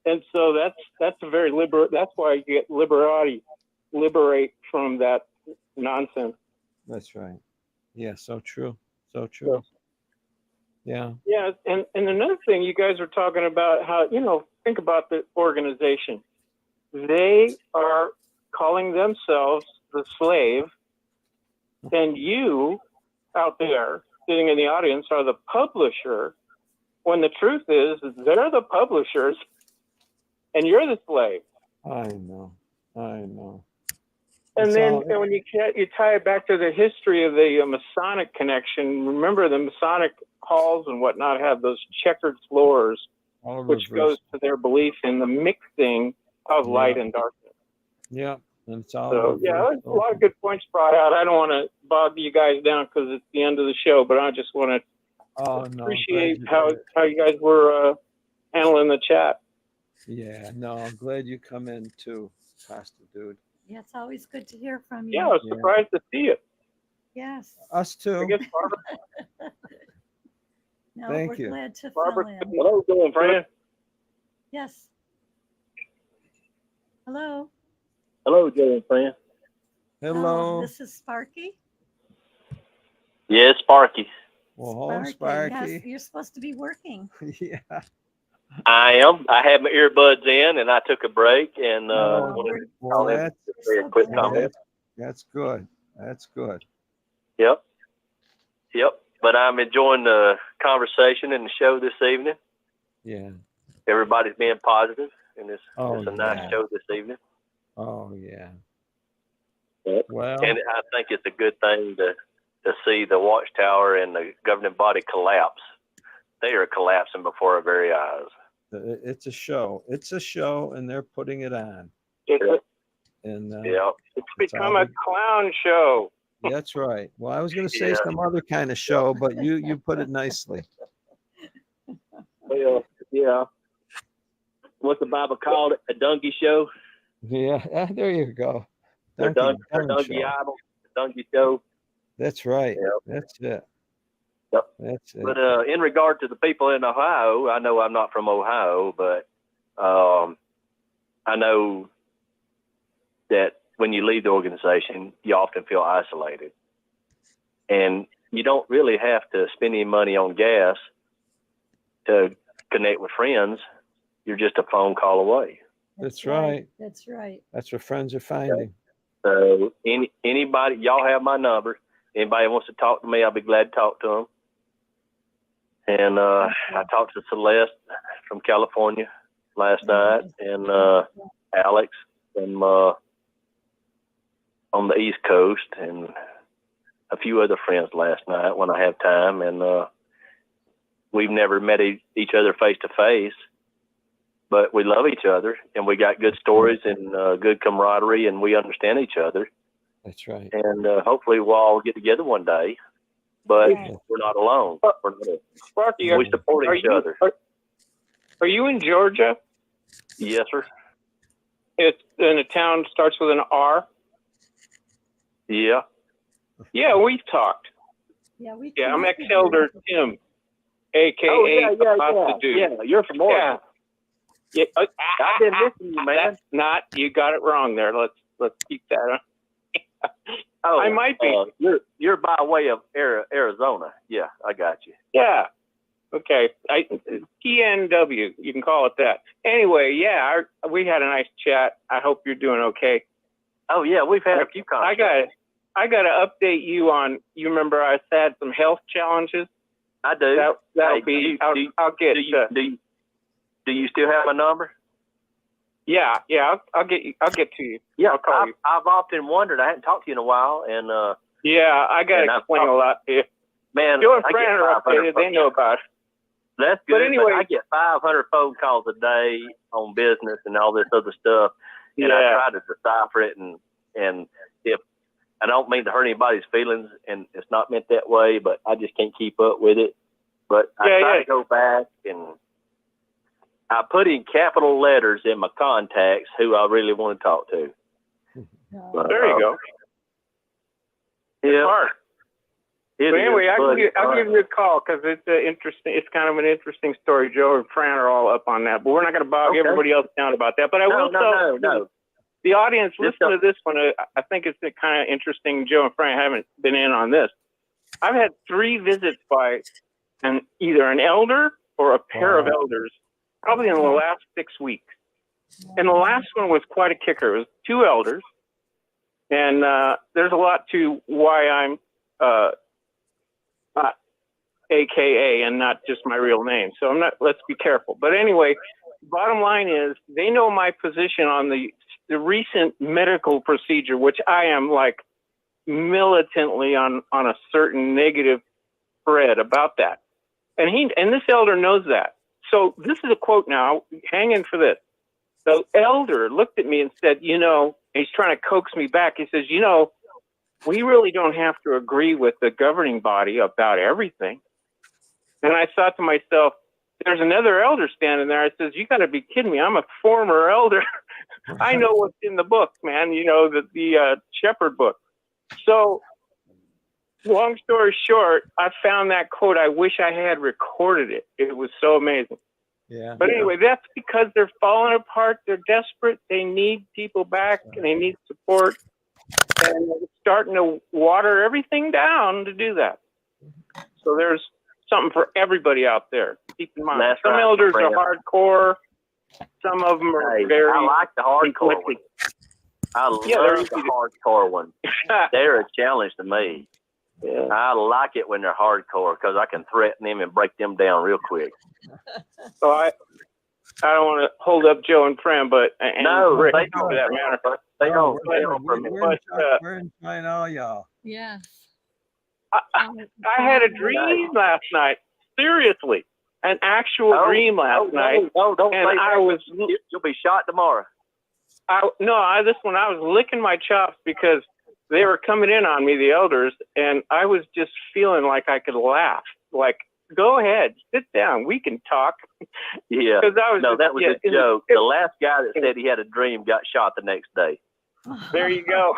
And so that's a very that's why you get liberate from that nonsense. That's right. Yeah, so true. So true. Yeah. Yeah, and another thing, you guys were talking about how, think about the organization. They are calling themselves the slave, and you out there sitting in the audience are the publisher, when the truth is they're the publishers and you're the slave. I know. And It's then all- and when you tie it back to the history of the Masonic connection, remember the Masonic halls and whatnot have those checkered floors, all which reversed. goes to their belief in the mixing of light Yeah. and darkness. Yeah, and it's all So yeah, reversed there's a lot of good points brought out. I don't want to bog you guys down because it's the end of the show, but I just want to Oh, no, appreciate glad you- how you guys were handling the chat. Yeah, no, I'm glad you come in too, Pastor Dude. Yeah, it's always good to hear from you. Yeah, I was Yeah. surprised to see it. Yes. Us I too. guess Barbara, No, Thank we're you. glad to Barbara, fill in. Hello, doing, Fran? Yes. Hello. Hello, Joe and Fran. Hello. This is Sparky. Yeah, it's Sparky. Well, Sparky. Yes, you're supposed to be working. Yeah. I am. I had my earbuds in, and I took a break, and wanted to Well, call in that's, to say a quick so comment. that's good. That's good. Yep. But I'm enjoying the conversation and the show this evening. Yeah. Everybody's being positive, and it's a nice yeah. show this evening. Oh, yeah. Yep. Well, And I think it's a good thing to see the Watchtower and the governing body collapse. They are collapsing before our very eyes. it's a show. It's a show, and they're putting it on. And Yeah. it's become a clown show. That's right. Well, I was going to say Yeah. some other kind of show, but you put it nicely. Well, yeah. What's the Bible called it? A donkey show? Yeah, there you go. Or Donkey donkey show. idol? A donkey show? That's right. Yep. That's it. Yep. That's it. But in regard to the people in Ohio, I know I'm not from Ohio, but I know that when you leave the organization, you often feel isolated. And you don't really have to spend any money on gas to connect with friends. You're just a phone call away. That's right. That's right. That's what friends are finding. So anybody, y'all have my number. Anybody wants to talk to me, I'll be glad to talk to them. And I talked to Celeste from California last night, and Alex from on the East Coast, and a few other friends last night when I have time. And we've never met each other face to face, but we love each other, and we got good stories and good camaraderie, and we understand each other. That's right. And hopefully we'll all get together one day, but Yeah. we're not alone. Sparky, We support each other. Are you in Georgia? Yes, sir. It's in a town starts with an R. Yeah. Yeah, we've talked. Yeah, Yeah, I'm ex-elder Tim, aka Oh, yeah. Apostle Dude. Yeah, you're from Oregon. Yeah. I've been listening to you, man. That's not. You got it wrong there. Let's keep that on. Oh, I might be. You're by way of Arizona. Yeah, I got you. Yeah. Okay. PNW. You can call it that. Anyway, yeah, we had a nice chat. I hope you're doing okay. Oh, yeah, we've had a few conversations. I got to update you on. You remember I had some health challenges. I do. That'll Hey, be. I'll get. Do you still have my number? Yeah. I'll get to you. Yeah, I'll call you. I've often wondered. I hadn't talked to you in a while, and yeah, I got to explain a lot to you. Man, Joe and I Fran get are 500 updated. They know about it. That's good. But anyway, I get 500 phone calls a day on business and all this other stuff, and I try to decipher it. And if I don't mean to hurt anybody's feelings, and it's not meant that way, but I just can't keep up with it. But I try to go back, and I put in capital letters in my contacts who I really want to talk to. There you go. Yeah. But anyway, I'll give you a call because it's interesting. It's kind of an interesting story. Joe and Fran are all up on that, but we're not going to bog everybody else down about that. But I will tell the audience, listen to this one. I think it's kind of interesting. Joe and Fran haven't been in on this. I've had 3 visits by either an elder or a pair of elders, probably in the last 6 weeks. And the last one was quite a kicker. It was 2 elders. And there's a lot to why I'm not AKA and not just my real name. So let's be careful. But anyway, bottom line is they know my position on the the recent medical procedure, which I am like militantly on a certain negative thread about that. And this elder knows that. So this is a quote now, hang in for this. The elder looked at me and said, you know, he's trying to coax me back. He says, you know, we really don't have to agree with the governing body about everything. And I thought to myself, there's another elder standing there. I says, you got to be kidding me. I'm a former elder. I know what's in the book, man. You know, the shepherd book. So long story short, I found that quote. I wish I had recorded it. It was so amazing. Yeah. But anyway, that's because they're falling apart. They're desperate. They need people back and they need support. And they're starting to water everything down to do that. So there's something for everybody out there. Keep in mind. That's Some right, elders Fran. are hardcore. Some of them are Hey, very I like the hardcore conflicted. one. I Yeah, they're love the hardcore one. They're a challenge to me. Yeah. I like it when they're hardcore because I can threaten them and break them down real quick. So I don't want to hold up Joe and Fran, but and No, Rick, they for that matter. They don't. We're, They don't we're, permit. we're enjoying all y'all. Yes. I had a dream last night. Seriously, an actual dream last night. No, don't And say I that. was You'll be shot tomorrow. this one I was licking my chops because they were coming in on me, the elders, and I was just feeling like I could laugh. Like, go ahead, sit down, we can talk. Yeah. Because I was that was a joke. The last guy that said he had a dream got shot the next day. There you go.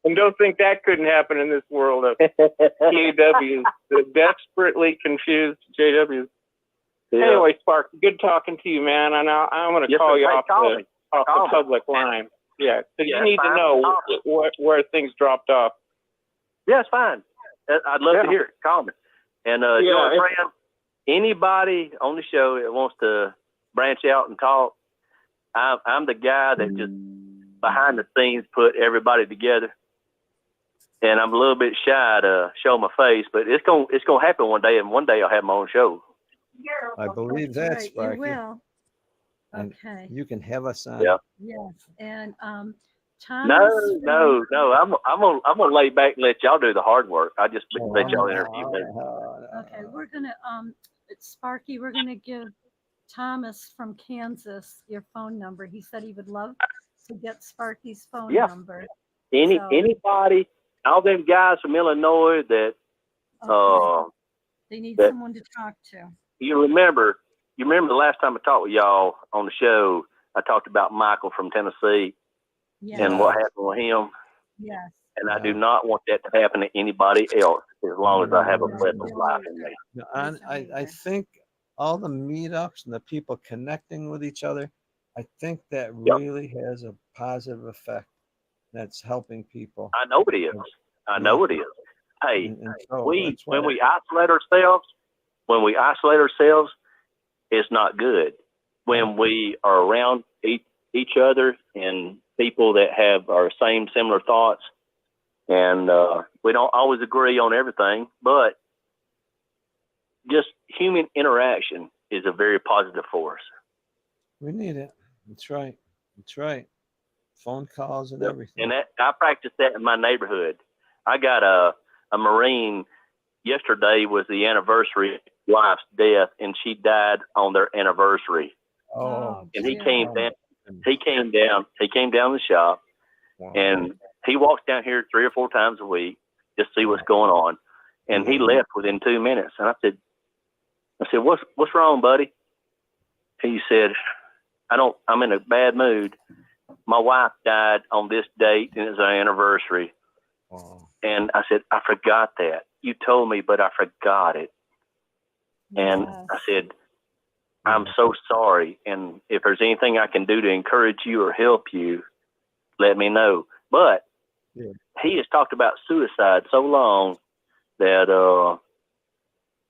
And don't think that couldn't happen in this world of JWs, the desperately confused JWs. Yeah. Anyway, Spark, good talking to you, man. And I'm going to Yes, call sir. you Hey, off call me. the Call me. public line. Yeah, because Yeah, you need to fine. know Call me. where things dropped off. Yeah, it's fine. I'd love to hear it. Call me. And Joe and Fran, anybody on the show that wants to branch out and talk, I'm the guy that just behind the scenes put everybody together. And I'm a little bit shy to show my face, but it's gonna happen one day, and one day I'll have my own show. I believe that, Right, Sparky. you will. And Okay. you can have us on. Yeah. Yes. And No. I'm gonna lay back and let y'all do the hard work. I just let y'all interview me. Okay, we're gonna Sparky, we're gonna give Thomas from Kansas your phone number. He said he would love to get Sparky's phone number. Anybody, all them guys from Illinois that they need that- someone to talk to. you remember the last time I talked with y'all on the show, I talked about Michael from Tennessee Yes. and what happened with him. Yes. And I do not want that to happen to anybody else as long as I have a breath of life in me. I think all the meetups and the people connecting with each other, I think that really has a positive effect that's helping people. I know it is. I know it is. Hey, And so when we isolate ourselves, it's not good. When we are around each other and people that have our similar thoughts, and we don't always agree on everything, but just human interaction is a very positive force. we need it. That's right. That's right. Phone calls and everything. And I practice that in my neighborhood. I got a Marine. Yesterday was the anniversary of his wife's death, and she died on their anniversary. Oh, And he came down. He came down the shop, and he walks down here 3 or 4 times a week just to see what's going on. And he left within 2 minutes. And I said, what's wrong, buddy? He said, I'm in a bad mood. My wife died on this date, and it's our anniversary. And I said, I forgot that. You told me, but I forgot it. And I said, I'm so sorry. And if there's anything I can do to encourage you or help you, let me know. But he has talked about suicide so long that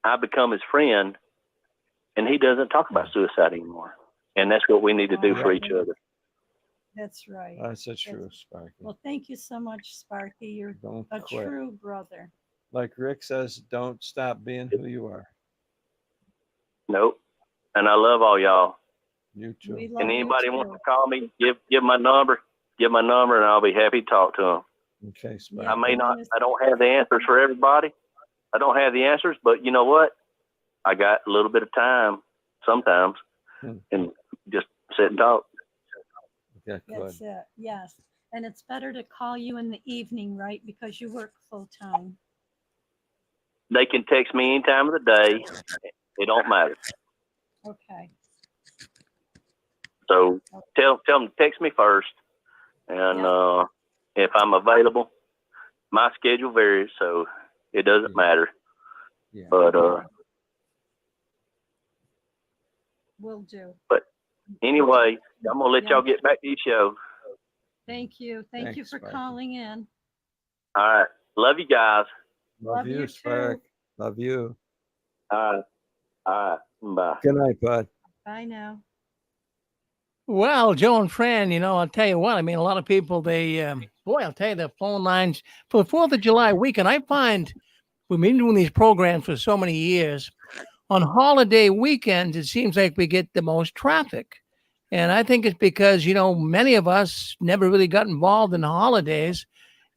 I become his friend, and he doesn't talk about suicide anymore. And that's what we need to do for each other. That's right. That's a true, Sparky. Well, thank you so much, Sparky. You're Don't a quit. true brother. Like Rick says, don't stop being who you are. Nope. And I love all y'all. You too. We love And you anybody wants too. to call me, give my number, and I'll be happy to talk to them. Okay, Sparky. Yeah. I don't have the answers for everybody. I don't have the answers, but you know what? I got a little bit of time sometimes, and just sit and talk. Yeah, good. That's it. Yes. And it's better to call you in the evening, right? Because you work full time. They can text me any time of the day. It don't matter. Okay. So tell them to text me first, and if I'm available, my schedule varies, so it doesn't matter. Yeah. But Will do. anyway, I'm gonna let Yeah. y'all get back to your show. Thank you. Thank you Thanks, for Sparky. calling in. All right, love you guys. Love you, you Spark. too. Love you. All right, bye. Good night, bud. Bye now. Well, Joe and Fran, I'll tell you what. I mean, a lot of people, I'll tell you, the phone lines for the 4th of July weekend. I find we've been doing these programs for so many years. On holiday weekends, it seems like we get the most traffic. And I think it's because, many of us never really got involved in the holidays,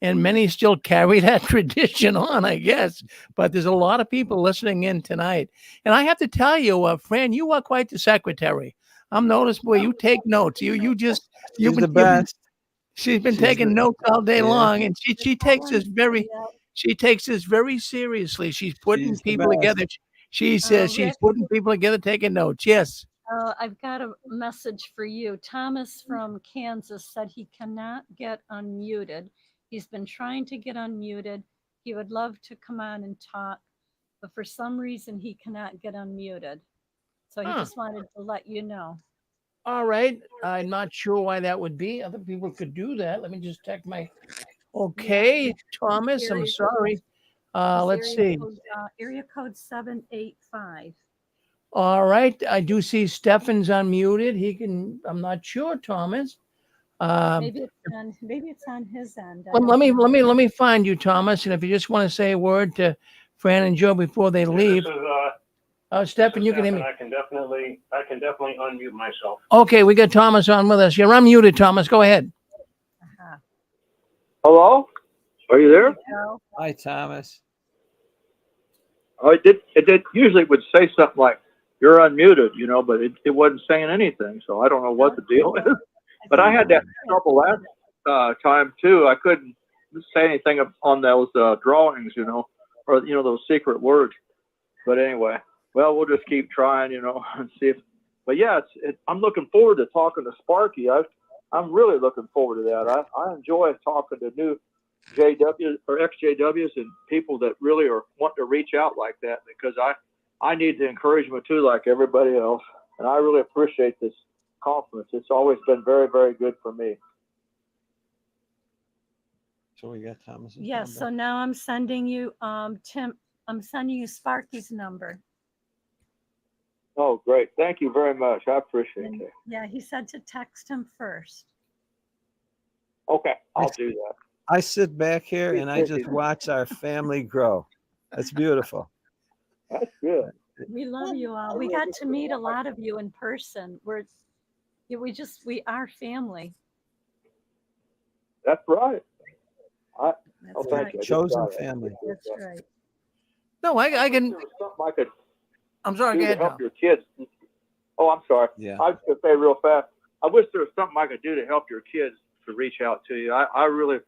and many still carry that tradition on, I guess. But there's a lot of people listening in tonight. And I have to tell you, Fran, you are quite the secretary. I'm noticed, boy, you take notes. You've She's been, the best. she's been She's taking notes all day yeah. long, and she takes this Yeah. she takes this very seriously. She's putting She's the people best. together. She says she's Rick, putting people together, taking notes. Yes. I've got a message for you. Thomas from Kansas said he cannot get unmuted. He's been trying to get unmuted. He would love to come on and talk, but for some reason he cannot get unmuted. So he just wanted to let you know. All right. I'm not sure why that would be. Other people could do that. Let me just check my. Okay, Thomas. I'm sorry. Let's see. Area code 785. All right. I do see Stefan's unmuted. He can. I'm not sure, Thomas. Maybe it's on his end. Let me find you, Thomas. And if you just want to say a word to Fran and Joe before they leave. Stefan, you can hear me. I can definitely unmute myself. Okay, we got Thomas on with us. You're unmuted, Thomas. Go ahead. Hello? Are you there? Hi, Thomas. Oh, it did usually would say something like, you're unmuted, but it wasn't saying anything. So I don't know what the deal is. But I had that trouble last time too. I couldn't say anything on those drawings, or, those secret words. But anyway, well, we'll just keep trying, and see if, but yeah, I'm looking forward to talking to Sparky. I'm really looking forward to that. I enjoy talking to new JWs or ex-JWs and people that really are wanting to reach out like that, because I need the encouragement too, like everybody else. And I really appreciate this conference. It's always been very, very good for me. So we got Thomas. Yes. So now I'm sending you, Tim. I'm sending you Sparky's number. Oh, great. Thank you very much. I appreciate it. Yeah, he said to text him first. Okay, I'll do that. I sit back here and I just watch our family grow. That's beautiful. That's good. We love you all. We got to meet a lot of you in person. We are family. That's right. That's thank right. you. Chosen family. That's right. No, I can. Something I could I'm sorry. do Go to ahead, help Tom. your kids. Oh, I'm sorry. Yeah. I was going to say real fast. I wish there was something I could do to help your kids to reach out to you. I really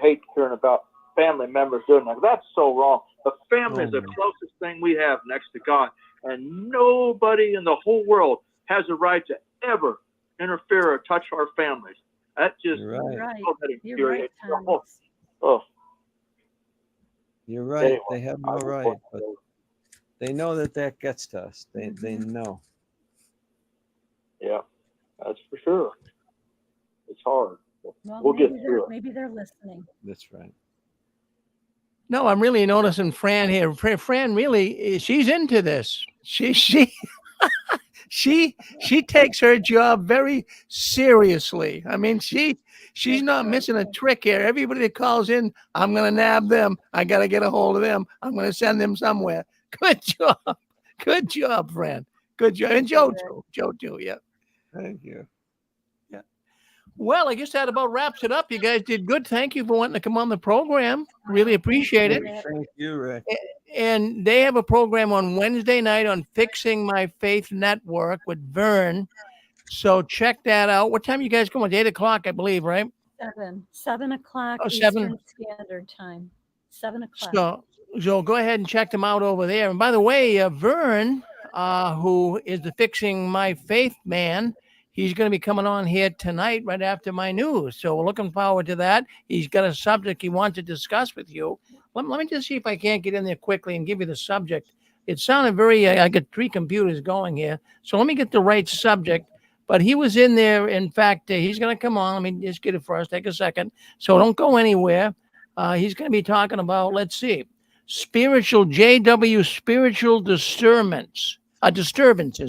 hate hearing about family members doing that. That's so wrong. The family is the closest thing we have next to God, and nobody in the whole world has a right to ever interfere or touch our families. That just You're right. You're right, Thomas. Oh. You're right. Anyway, they have no right, but they know that gets to us. They know. Yeah, that's for sure. It's hard. Well, We'll get through it. Maybe they're listening. That's right. No, I'm really noticing Fran here. Fran really, she's into this. She takes her job very seriously. I mean, she's not missing a trick here. Everybody that calls in, I'm going to nab them. I got to get a hold of them. I'm going to send them somewhere. Good job. Good job, Fran. Good job. And Joe too. Yeah. Thank you. Well, I guess that about wraps it up. You guys did good. Thank you for wanting to come on the program. Really appreciate it. Thank you, Rick. And they have a program on Wednesday night on Fixing My Faith Network with Vern. So check that out. What time you guys going? 8 o'clock, I believe, right? 7 o'clock Oh, 7. Eastern Standard Time. 7 o'clock. So go ahead and check them out over there. And by the way, Vern, who is the Fixing My Faith man, he's going to be coming on here tonight right after my news. So we're looking forward to that. He's got a subject he wants to discuss with you. Let me just see if I can't get in there quickly and give you the subject. It sounded very, I got 3 computers going here. So let me get the right subject. But he was in there. In fact, he's going to come on. Let me just get it first. Take a second. So don't go anywhere. He's going to be talking about, let's see, JW spiritual disturbances.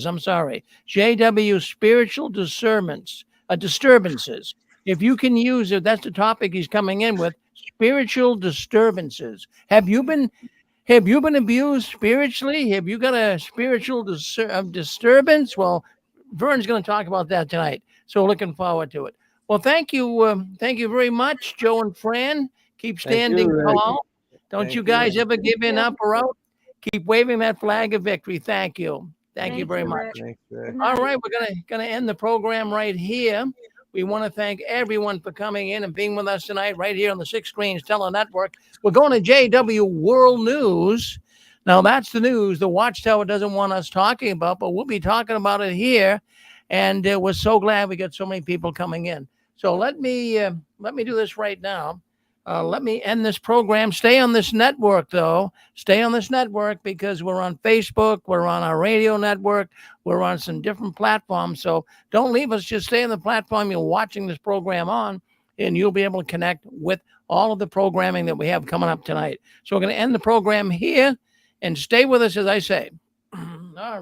I'm sorry. JW spiritual disturbances. If you can use it, that's the topic he's coming in with. Spiritual disturbances. Have you been abused spiritually? Have you got a spiritual disturbance? Well, Vern's going to talk about that tonight. So looking forward to it. Well, thank you. Thank you very much, Joe and Fran. Keep standing tall. Don't you guys ever give in, up or out. Keep waving that flag of victory. Thank you. Thank you very much. Thanks, Rick. All right, we're gonna end the program right here. We want to thank everyone for coming in and being with us tonight right here on the Six Screens Tele Network. We're going to JW World News. Now, that's the news the Watchtower doesn't want us talking about, but we'll be talking about it here. And we're so glad we got so many people coming in. So let me do this right now. Let me end this program. Stay on this network, though. Stay on this network because we're on Facebook. We're on our radio network. We're on some different platforms. So don't leave us. Just stay on the platform you're watching this program on, and you'll be able to connect with all of the programming that we have coming up tonight. So we're going to end the program here, and stay with us, as I say. All right.